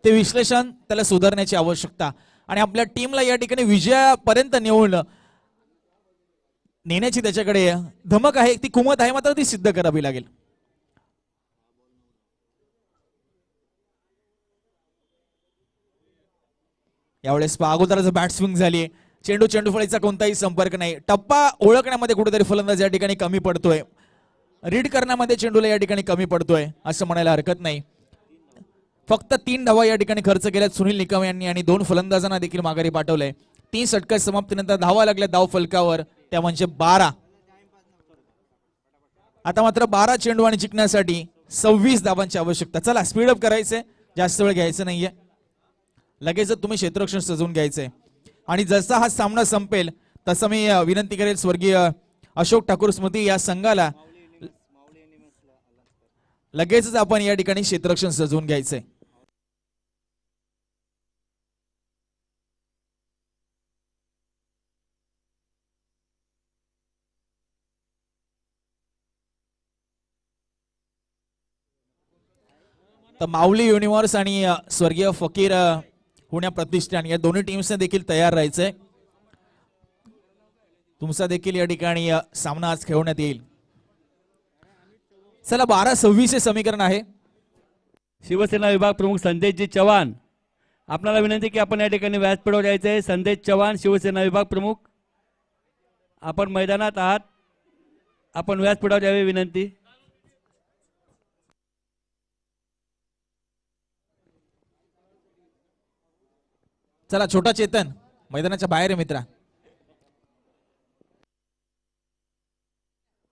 ते विश्लेषण त्याला सुधारण्याची आवश्यकता आणि आपल्या टीमला या ठिकाणी विजयापर्यंत नेण्याची त्याच्याकडे धमक आहे, ती कुमत आहे, मात्र ती सिद्ध करावी लागेल. यावेळेस अगोदरच बॅट स्विंग झाली. चेंडू फळीचा कोणताही संपर्क नाही. टप्पा ओळखण्यामध्ये कुठेतरी फलंदाज या ठिकाणी कमी पडतोय, रीड करण्यामध्ये चेंडूला या ठिकाणी कमी पडतोय असं म्हणायला हरकत नाही. फक्त 3 धावा या ठिकाणी खर्च केल्यात सुनील निकम यांनी आणि 2 फलंदाजांना देखील माघारी पाठवलंय. 3 षटक समाप्तीनंतर धावा लागल्या धाव फलकावर, त्या म्हणजे 12. आता मात्र 12 चेंडू आणि जिंकण्यासाठी 26 धावांची आवश्यकता. चला स्पीडअप करायचंय, जास्त वेळ घ्यायचं नाहीये. लगेच तुम्ही क्षेत्ररक्षण सजवून घ्यायचंय आणि जसा हा सामना संपेल तसं मी विनंती करेल स्वर्गीय अशोक ठाकूर स्मृती या संघाला लगेचच आपण या ठिकाणी क्षेत्ररक्षण सजवून घ्यायचंय. तर माऊली युनिव्हर्स आणि स्वर्गीय फकीर पुण्या प्रतिष्ठान या दोन्ही टीम्सने देखील तयार राहायचंय. तुमचा देखील या ठिकाणी सामना आज खेळवण्यात येईल. चला 12-26 हे समीकरण आहे. शिवसेना विभाग प्रमुख संदेशजी चव्हाण, आपल्याला विनंती की आपण या ठिकाणी व्यासपीठावर यायचं आहे. संदेश चव्हाण, शिवसेना विभाग प्रमुख, आपण मैदानात आहात, आपण व्यासपीठावर यावे विनंती. चला छोटा चेतन मैदानाच्या बाहेर आहे मित्रा.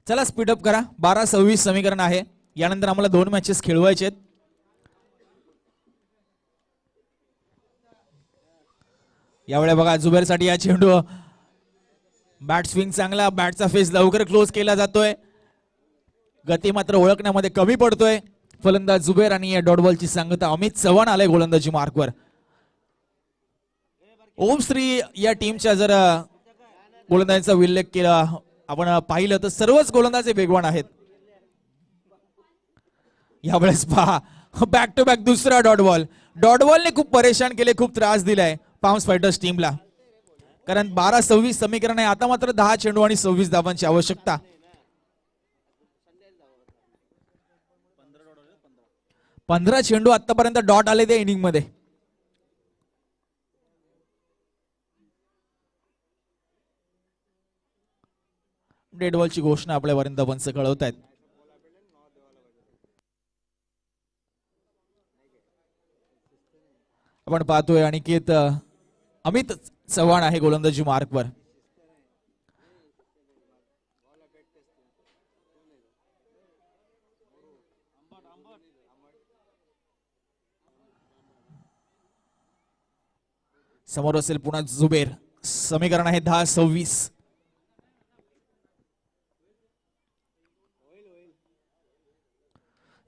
चला स्पीडअप करा. 12-26 समीकरण आहे. यानंतर आम्हाला 2 मॅचेस खेळवायचे आहेत. यावेळी बघा जुबेरसाठी या चेंडू बॅट स्विंग चांगला, बॅटचा फेस लवकर क्लोज केला जातोय, गती मात्र ओळखण्यामध्ये कमी पडतोय. फलंदाज जुबेर आणि या डॉट बॉलची सांगता अमित चव्हाण आले गोलंदाजी मार्कवर. ओम श्री या टीमच्या जर गोलंदाजीचा उल्लेख केला आपण पाहिलं तर सर्वच गोलंदाज वेगवान आहेत. यावेळेस पहा बॅक टू बॅक दुसरा डॉट बॉल. डॉट बॉलने खूप परेशान केले, खूप त्रास दिलाय पाम्स फायटर्स टीमला. कारण 12-26 समीकरण आहे. आता मात्र 10 चेंडू आणि 26 धावांची आवश्यकता. 15 चेंडू आतापर्यंत डॉट आले त्या इनिंग मध्ये. रेड बॉलची घोषणा आपल्या वरिंदा पंच कळवत आहेत. आपण पाहतोय अनिकेत अमित चव्हाण आहे गोलंदाजी मार्कवर. समोर असेल पुन्हा जुबेर. समीकरण आहे 10-26.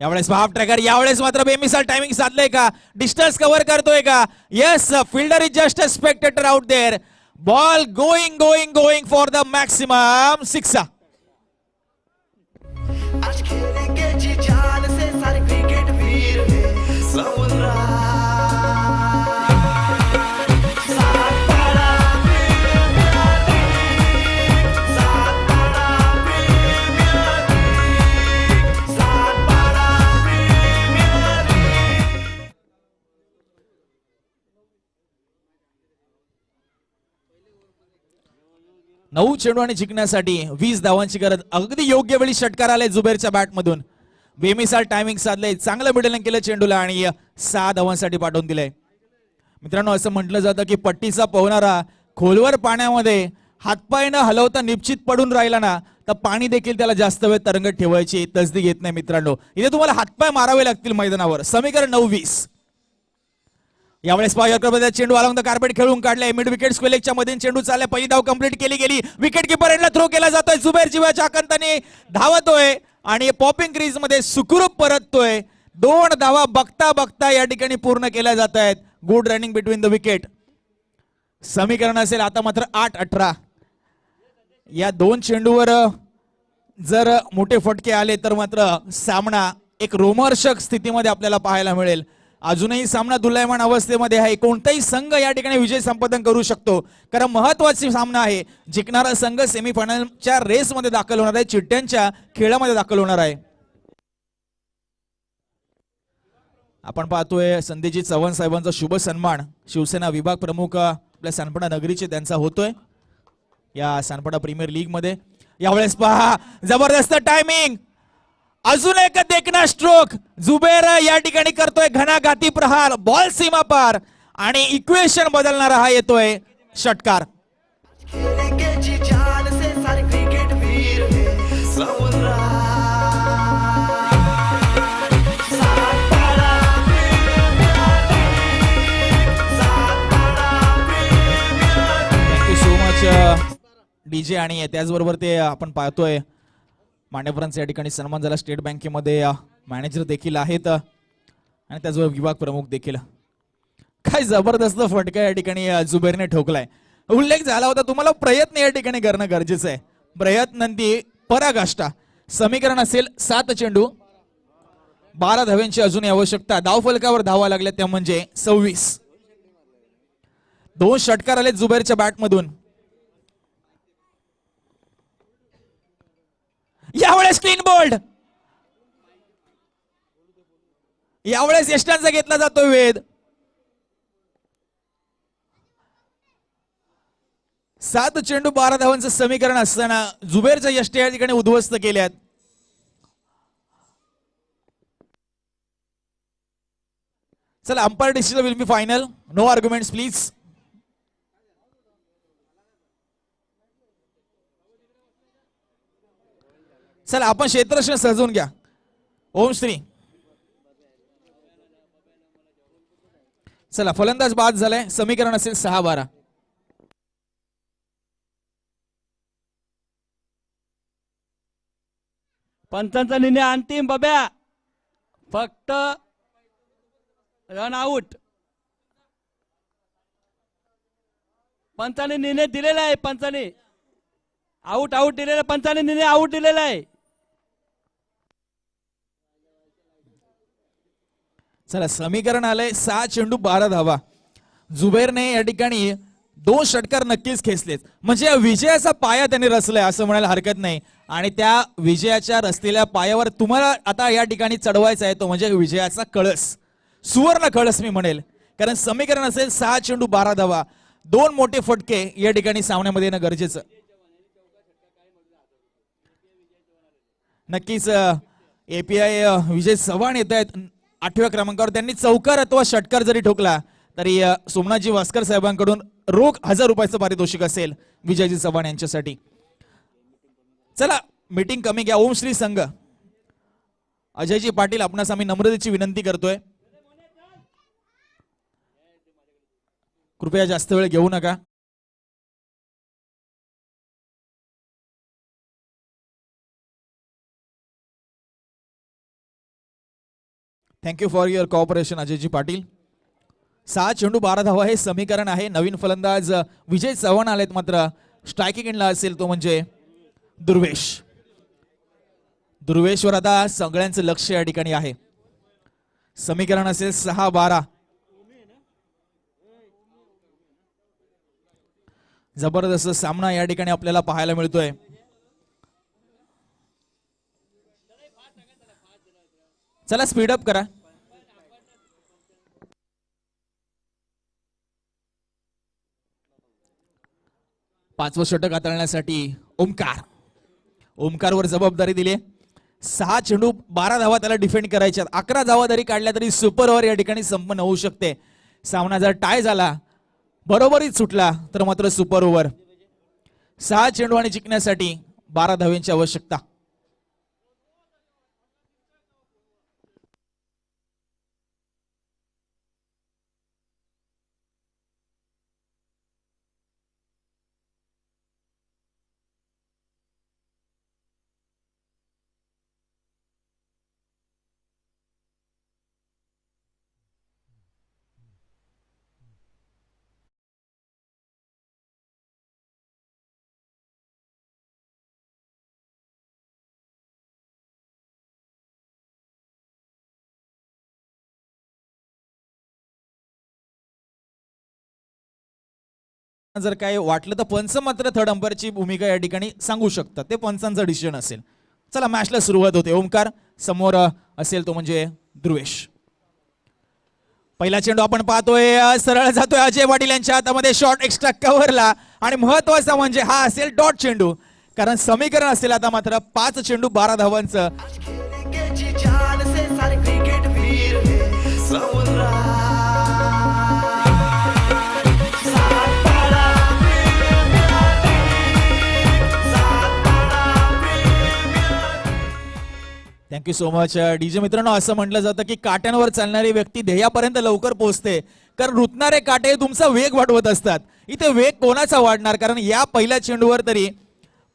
यावेळेस हाफ ट्रॅकर, यावेळेस मात्र बेमिसाल टायमिंग साधलंय का, डिस्टन्स कव्हर करतोय का. Yes, fielder is just a spectator out there. Ball going going going for the maximum 6. आज खेलेंगे जी जान से सारे क्रिकेट वीर हैं समुद्रा नऊ चेंडू आणि जिंकण्यासाठी 20 धावांची गरज. अगदी योग्य वेळी षटकार आले जुबेरच्या बॅट मधून. बेमिसाल टायमिंग साधले, चांगलं मिडलिंग केलं चेंडूला आणि 6 धावांसाठी पाठवून दिले. मित्रांनो, असं म्हटलं जातं की पट्टीचा पोहणारा खोलवर पाण्यामध्ये हातपाय न हलवता निश्चित पडून राहिला ना तर पाणी देखील त्याला जास्त वेळ तरंगत ठेवायची तसदी घेत नाही. मित्रांनो, इथे तुम्हाला हातपाय मारावे लागतील मैदानावर. समीकरण 9-20. यावेळेस पायकरमध्ये चेंडू अलॉंग द कार्पेट खेळून काढलाय. मिड विकेट स्क्वेलेकच्या मध्ये चेंडू चाललाय. पहिली धाव कंप्लीट केली गेली. विकेट किपर एंडला थ्रो केला जातोय. जुबेर जीवाच्या आकांताने धावतोय आणि पॉपिंग क्रीज मध्ये सुखरूप परततोय. 2 धावा बघता बघता या ठिकाणी पूर्ण केल्या जात आहेत. Good running between the wicket. समीकरण असेल आता मात्र 8-18. या 2 चेंडूवर जर मोठे फटके आले तर मात्र सामना एक रोमहर्षक स्थितीमध्ये आपल्याला पाहायला मिळेल. अजूनही सामना दुर्लयमान अवस्थेमध्ये आहे. कोणताही संघ या ठिकाणी विजय संपादन करू शकतो, कारण महत्वाचा सामना आहे. जिंकणारा संघ सेमीफायनलच्या रेसमध्ये दाखल होणार आहे, चिट्ट्यांच्या खेळामध्ये दाखल होणार आहे. आपण पाहतोय संदेजी चव्हाण साहेबांचा शुभ सन्मान शिवसेना विभाग प्रमुख आपल्या सानपडा नगरीचे त्यांचा होतोय या सानपडा प्रीमियर लीग मध्ये. यावेळेस पहा, जबरदस्त टायमिंग. अजून एक देखना स्ट्रोक. जुबेर या ठिकाणी करतोय घणाघाती प्रहार. बॉल सीमा पार आणि इक्वेशन बदलणारा हा येतोय षटकार. खेलेंगे जी जान से सारे क्रिकेट वीर हैं समुद्रा थँक्यू सो मच डीजे. आणि त्याचबरोबर ते आपण पाहतोय मान्यवरांचा या ठिकाणी सन्मान झाला. स्टेट बँकेमध्ये मॅनेजर देखील आहेत आणि त्याचबरोबर विभाग प्रमुख देखील. काय जबरदस्त फटका या ठिकाणी जुबेरने ठोकलाय. उल्लेख झाला होता तुम्हाला प्रयत्न या ठिकाणी करणं गरजेचं आहे. प्रयत्नांती पराकाष्ठा. समीकरण असेल 7 चेंडू 12 धाव्यांची अजूनही आवश्यकता. धाव फलकावर धावा लागल्या त्या म्हणजे 26. 2 षटकार आले जुबेरच्या बॅटमधून. यावेळेस क्लीन बोल्ड. यावेळेस यष्टांचा घेतला जातोय वेध. 7 चेंडू 12 धावांचं समीकरण असताना जुबेरच्या यष्टी या ठिकाणी उद्ध्वस्त केल्यात. चला, umpire decision will be final. No arguments please. चला, आपण क्षेत्ररक्षण सजवून घ्या. ओम श्री. चला, फलंदाज बाद झालाय. समीकरण असेल 6-12. पंचांचा निर्णय अंतिम बब्या. फक्त रन आउट. पंचाने निर्णय दिलेला आहे. पंचाने आउट दिलेला. पंचाने निर्णय आउट दिलेला आहे. चला, समीकरण आलंय 6 चेंडू 12 धावा. जुबेरने या ठिकाणी 2 षटकार नक्कीच खेचलेत. म्हणजे विजयाचा पाया त्यांनी रचलाय असं म्हणायला हरकत नाही. आणि त्या विजयाच्या रचलेल्या पायावर तुम्हाला आता या ठिकाणी चढवायचा आहे तो म्हणजे विजयाचा कळस. सुवर्ण कळस मी म्हणेल. कारण समीकरण असेल 6 चेंडू 12 धावा. 2 मोठे फटके या ठिकाणी सामन्यामध्ये येणं गरजेचं. नक्कीच एपीआय विजय चव्हाण येत आहेत 8व्या क्रमांकावर. त्यांनी चौकार अथवा षटकार जरी ठोकला तरी सोमनाथजी वास्कर साहेबांकडून रोख 1000 रुपयाचं पारितोषिक असेल विजयजी चव्हाण यांच्यासाठी. चला मीटिंग कमी घ्या. ओम श्री संघ अजयजी पाटील आपणास आम्ही नम्रतेची विनंती करतोय, कृपया जास्त वेळ घेऊ नका. Thank you for your corporation Ajayji Patil. 6 चेंडू 12 धावा हे समीकरण आहे. नवीन फलंदाज विजय चव्हाण आलेत, मात्र स्ट्रायकिंग एंडला असेल तो म्हणजे दुर्वेश. दुर्वेशवर आता सगळ्यांचं लक्ष या ठिकाणी आहे. समीकरण असेल 6-12. जबरदस्त सामना या ठिकाणी आपल्याला पाहायला मिळतोय. चला स्पीडअप करा. पाचवं षटक हाताळण्यासाठी ओमकारवर जबाबदारी दिली. 6 चेंडू 12 धावा त्याला डिफेंड करायच्या. 11 धावा जरी काढल्या तरी सुपर ओव्हर या ठिकाणी संपन्न होऊ शकते. सामना जर टाय झाला, बरोबरीच सुटला तर मात्र सुपर ओव्हर. 6 चेंडू आणि जिंकण्यासाठी 12 धाव्यांची आवश्यकता. जर काय वाटलं तर पंच मात्र थर्ड अंपायरची भूमिका या ठिकाणी सांगू शकतात. ते पंचांचा डिसिजन असेल. चला मॅचला सुरुवात होते. ओमकार समोर असेल तो म्हणजे ध्रुवेश. पहिला चेंडू आपण पाहतोय, सरळ जातोय अजय पाटील यांच्या हातामध्ये. शॉट एक्स्ट्रा कव्हरला आणि महत्वाचा म्हणजे हा असेल डॉट चेंडू, कारण समीकरण असेल आता मात्र 5 चेंडू 12 धावांचं. आज खेलेंगे जी जान से सारे क्रिकेट वीर हैं समुद्रा थँक्यू सो मच डीजे मित्रांनो. असं म्हटलं जातं की काट्यांवर चालणारी व्यक्ती ध्येयापर्यंत लवकर पोहोचते, कारण रुतणारे काटे तुमचा वेग वाढवत असतात. इथे वेग कोणाचा वाढणार, कारण या पहिल्या चेंडूवर तरी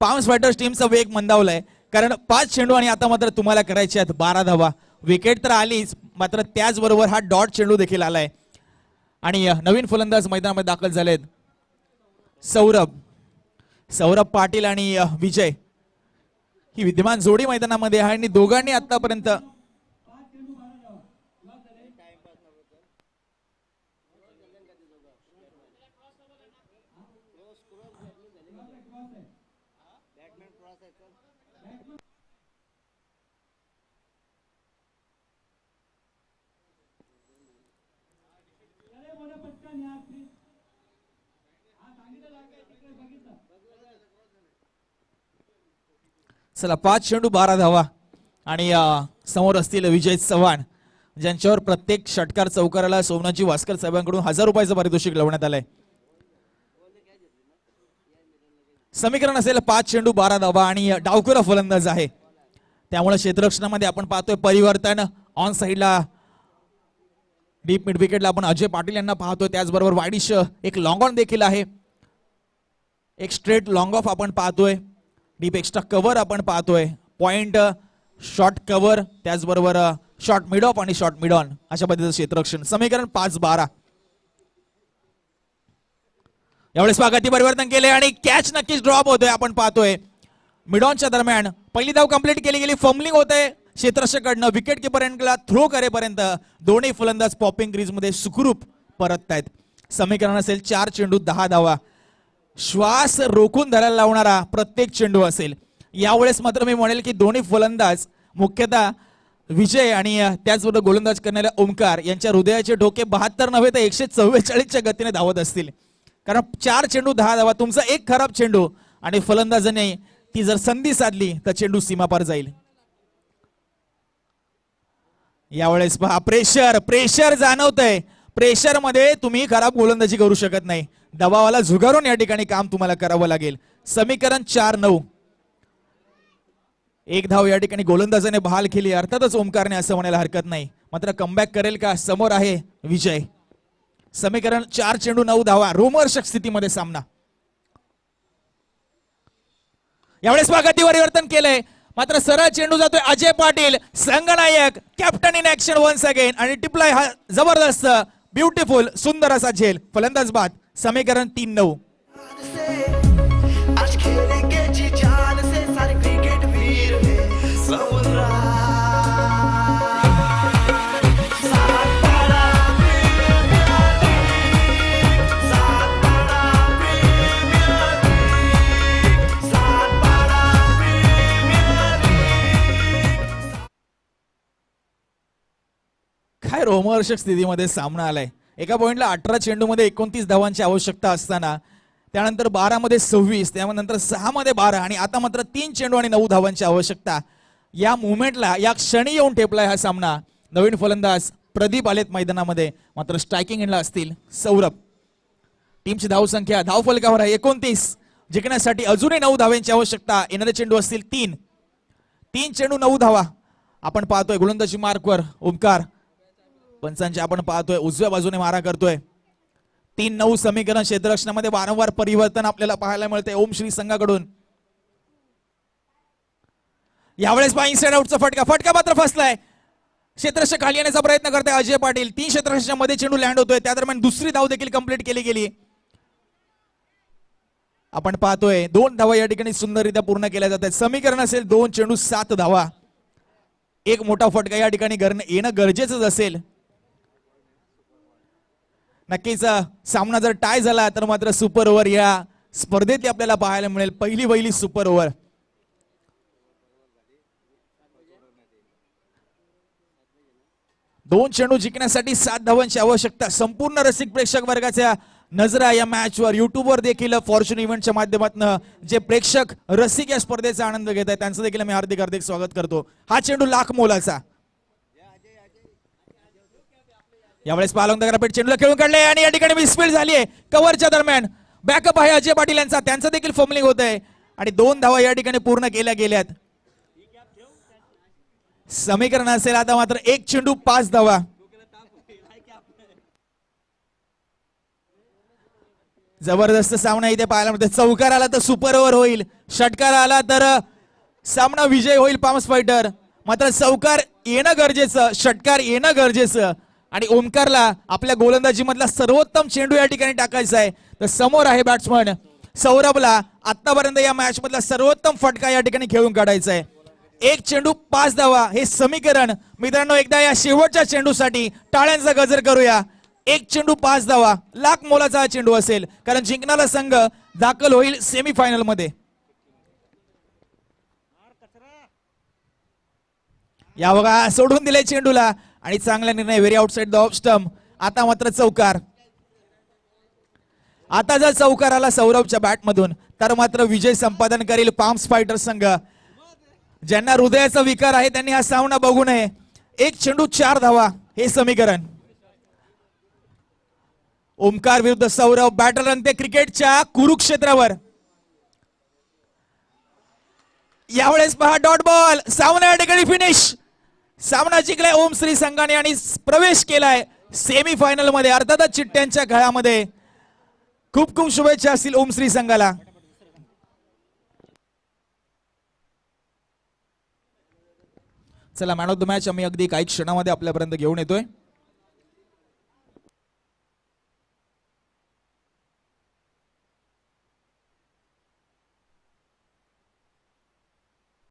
पाम्स फायटर्स टीमचा वेग मंदावलाय, कारण 5 चेंडू आणि आता मात्र तुम्हाला करायचे आहेत 12 धावा. विकेट तर आलीच, मात्र त्याचबरोबर हा डॉट चेंडू देखील आलाय. आणि नवीन फलंदाज मैदानामध्ये दाखल झालेत सौरभ पाटील आणि विजय. ही विद्यमान जोडी मैदानामध्ये आहे आणि दोघांनी आतापर्यंत चला 5 चेंडू 12 धावा. आणि समोर असतील विजय चव्हाण, ज्यांच्यावर प्रत्येक षटकार चौकाराला सोमनाथजी वास्कर साहेबांकडून 1000 रुपयाचं पारितोषिक लावण्यात आलंय. समीकरण असेल 5 चेंडू 12 धावा आणि डावखुरा फलंदाज आहे, त्यामुळे क्षेत्ररक्षणामध्ये आपण पाहतोय परिवर्तन. ऑन साइडला डीप मिड विकेटला आपण अजय पाटील यांना पाहतोय, त्याचबरोबर वाईडिश एक लॉंग ऑन देखील आहे. एक स्ट्रेट लॉंग ऑफ आपण पाहतोय, डीप एक्स्ट्रा कव्हर आपण पाहतोय, पॉइंट शॉर्ट कव्हर, त्याचबरोबर शॉर्ट मिड ऑफ आणि शॉर्ट मिड ऑन अशा पद्धतीचं क्षेत्ररक्षण. समीकरण 5-12. यावेळेस स्वागती परिवर्तन केले आणि कॅच नक्कीच ड्रॉप होतोय. आपण पाहतोय मिड ऑनच्या दरम्यान पहिली धाव कंप्लीट केली गेली. फंबलिंग होते क्षेत्ररक्षकाकडनं विकेट किपरला थ्रो करेपर्यंत दोन्ही फलंदाज पॉपिंग क्रीज मध्ये सुखरूप परततायत. समीकरण असेल 4 चेंडू 10 धावा. श्वास रोखून धरायला लावणारा प्रत्येक चेंडू असेल. यावेळेस मात्र मी म्हणेल की दोन्ही फलंदाज मुख्यतः विजय आणि त्याचबरोबर गोलंदाज करणाऱ्या ओमकार यांच्या हृदयाचे ठोके 72 नव्हे तर 144च्या गतीने धावत असतील, कारण 4 चेंडू 10 धावा. तुमचा एक खराब चेंडू आणि फलंदाजाने ती जर संधी साधली तर चेंडू सीमापार जाईल. यावेळेस पहा प्रेशर प्रेशर जाणवतंय. प्रेशर मध्ये तुम्ही खराब गोलंदाजी करू शकत नाही. दबावाला झुगारून या ठिकाणी काम तुम्हाला करावं लागेल. समीकरण 4-9. एक धाव या ठिकाणी गोलंदाजाने बहाल केली. अर्थातच ओमकारने असं म्हणायला हरकत नाही. मात्र कमबॅक करेल का? समोर आहे विजय. समीकरण 4 चेंडू 9 धावा. रोमहर्षक स्थितीमध्ये सामना. यावेळेस गती परिवर्तन केलंय. मात्र सरळ चेंडू जातोय अजय पाटील संघनायक captain in action once again आणि टिपलाय हा जबरदस्त ब्युटिफुल सुंदर असा झेल. फलंदाज बाद. समीकरण 3-9. आज खेलेंगे जी जान से सारे क्रिकेट वीर हैं समुद्रा सात बड़ा प्रीमियर लीग सात बड़ा प्रीमियर लीग सात बड़ा प्रीमियर लीग. काय रोमहर्षक स्थितीमध्ये सामना आलाय. एका पॉइंटला 18 चेंडूमध्ये 29 धावांची आवश्यकता असताना त्यानंतर 12 मध्ये 26, त्यानंतर 6 मध्ये 12 आणि आता मात्र 3 चेंडू आणि 9 धावांची आवश्यकता. या मुवमेंटला या क्षणी येऊन ठेपलाय हा सामना. नवीन फलंदाज प्रदीप आलेत मैदानामध्ये. मात्र स्ट्रायकिंग एंडला असतील सौरभ. टीमची धावसंख्या धावफलकावर आहे 29. जिंकण्यासाठी अजूनही 9 धावांची आवश्यकता. येणारे चेंडू असतील 3 चेंडू 9 धावा. आपण पाहतोय गोलंदाजी मार्कवर ओमकार. पंचांच्या आपण पाहतोय उजव्या बाजूने मारा करतोय. 3-9 समीकरण. क्षेत्ररक्षणामध्ये वारंवार परिवर्तन आपल्याला पाहायला मिळते ओम श्री संघाकडून. यावेळेस इनसाइड आउटचा फटका मात्र फसलाय. क्षेत्ररक्षक खाली येण्याचा प्रयत्न करताय अजय पाटील. 3 क्षेत्ररक्षकांच्या मध्ये चेंडू लँड होतोय. त्या दरम्यान दुसरी धाव देखील कंप्लीट केली गेली. आपण पाहतोय 2 धावा या ठिकाणी सुंदररित्या पूर्ण केल्या जात आहेत. समीकरण असेल 2 चेंडू 7 धावा. एक मोठा फटका या ठिकाणी येणं गरजेचंच असेल. नक्कीच सामना जर टाय झाला तर मात्र सुपर ओव्हर या स्पर्धेत आपल्याला पाहायला मिळेल. पहिली सुपर ओव्हर. दोन चेंडू जिंकण्यासाठी 7 धावांची आवश्यकता. संपूर्ण रसिक प्रेक्षक वर्गाच्या नजरा या मॅचवर युट्यूबवर देखील फॉर्च्यून इव्हेंटच्या माध्यमातून जे प्रेक्षक रसिक या स्पर्धेचा आनंद घेत आहेत त्यांचं देखील मी हार्दिक स्वागत करतो. हा चेंडू लाख मोलाचा. यावेळेस पालवंदगरापेठ चेंडूला खेळून काढले आणि या ठिकाणी मिसफील्ड झाली आहे. कव्हरच्या दरम्यान बॅकअप आहे अजय पाटील यांचा. त्यांचं देखील फंबलिंग होत आहे आणि 2 धावा या ठिकाणी पूर्ण केल्या गेल्यात. समीकरण असेल आता मात्र 1 चेंडू 5 धावा. जबरदस्त सामना इथे पाहायला मिळतो. चौकार आला तर सुपर ओव्हर होईल. षटकार आला तर सामना विजय होईल पाम्स फायटर. मात्र चौकार येणं गरजेचं, षटकार येणं गरजेचं आणि ओमकारला आपल्या गोलंदाजी मधला सर्वोत्तम चेंडू या ठिकाणी टाकायचा आहे. तर समोर आहे बॅट्समन सौरभला आतापर्यंत या मॅच मधला सर्वोत्तम फटका या ठिकाणी खेळून काढायचा आहे. 1 चेंडू 5 धावा हे समीकरण. मित्रांनो एकदा या शेवटच्या चेंडूसाठी टाळ्यांचा गजर करूया. 1 चेंडू 5 धावा. लाख मोलाचा हा चेंडू असेल कारण जिंकणारा संघ दाखल होईल सेमीफायनल मध्ये. या बघा सोडून दिले चेंडूला आणि चांगला निर्णय. Very outside the off stump. आता मात्र चौकार. आता जर चौकार आला सौरभच्या बॅट मधून तर मात्र विजय संपादन करेल पाम्स फायटर संघ. ज्यांना हृदयाचा विकार आहे त्यांनी हा सामना बघू नये. 1 चेंडू 4 धावा हे समीकरण. ओमकार विरुद्ध सौरभ. बॅटल रनते क्रिकेटच्या कुरुक्षेत्रावर. यावेळेस पहा डॉट बॉल. सामना या ठिकाणी फिनिश. सामना जिंकलाय ओम श्री संघाने आणि प्रवेश केलाय सेमी फायनल मध्ये. अर्थातच चिट्ट्यांच्या खेळामध्ये. खूप खूप शुभेच्छा असतील ओम श्री संघाला. चला मॅन ऑफ द मॅच आम्ही अगदी काही क्षणामध्ये आपल्यापर्यंत घेऊन येतोय.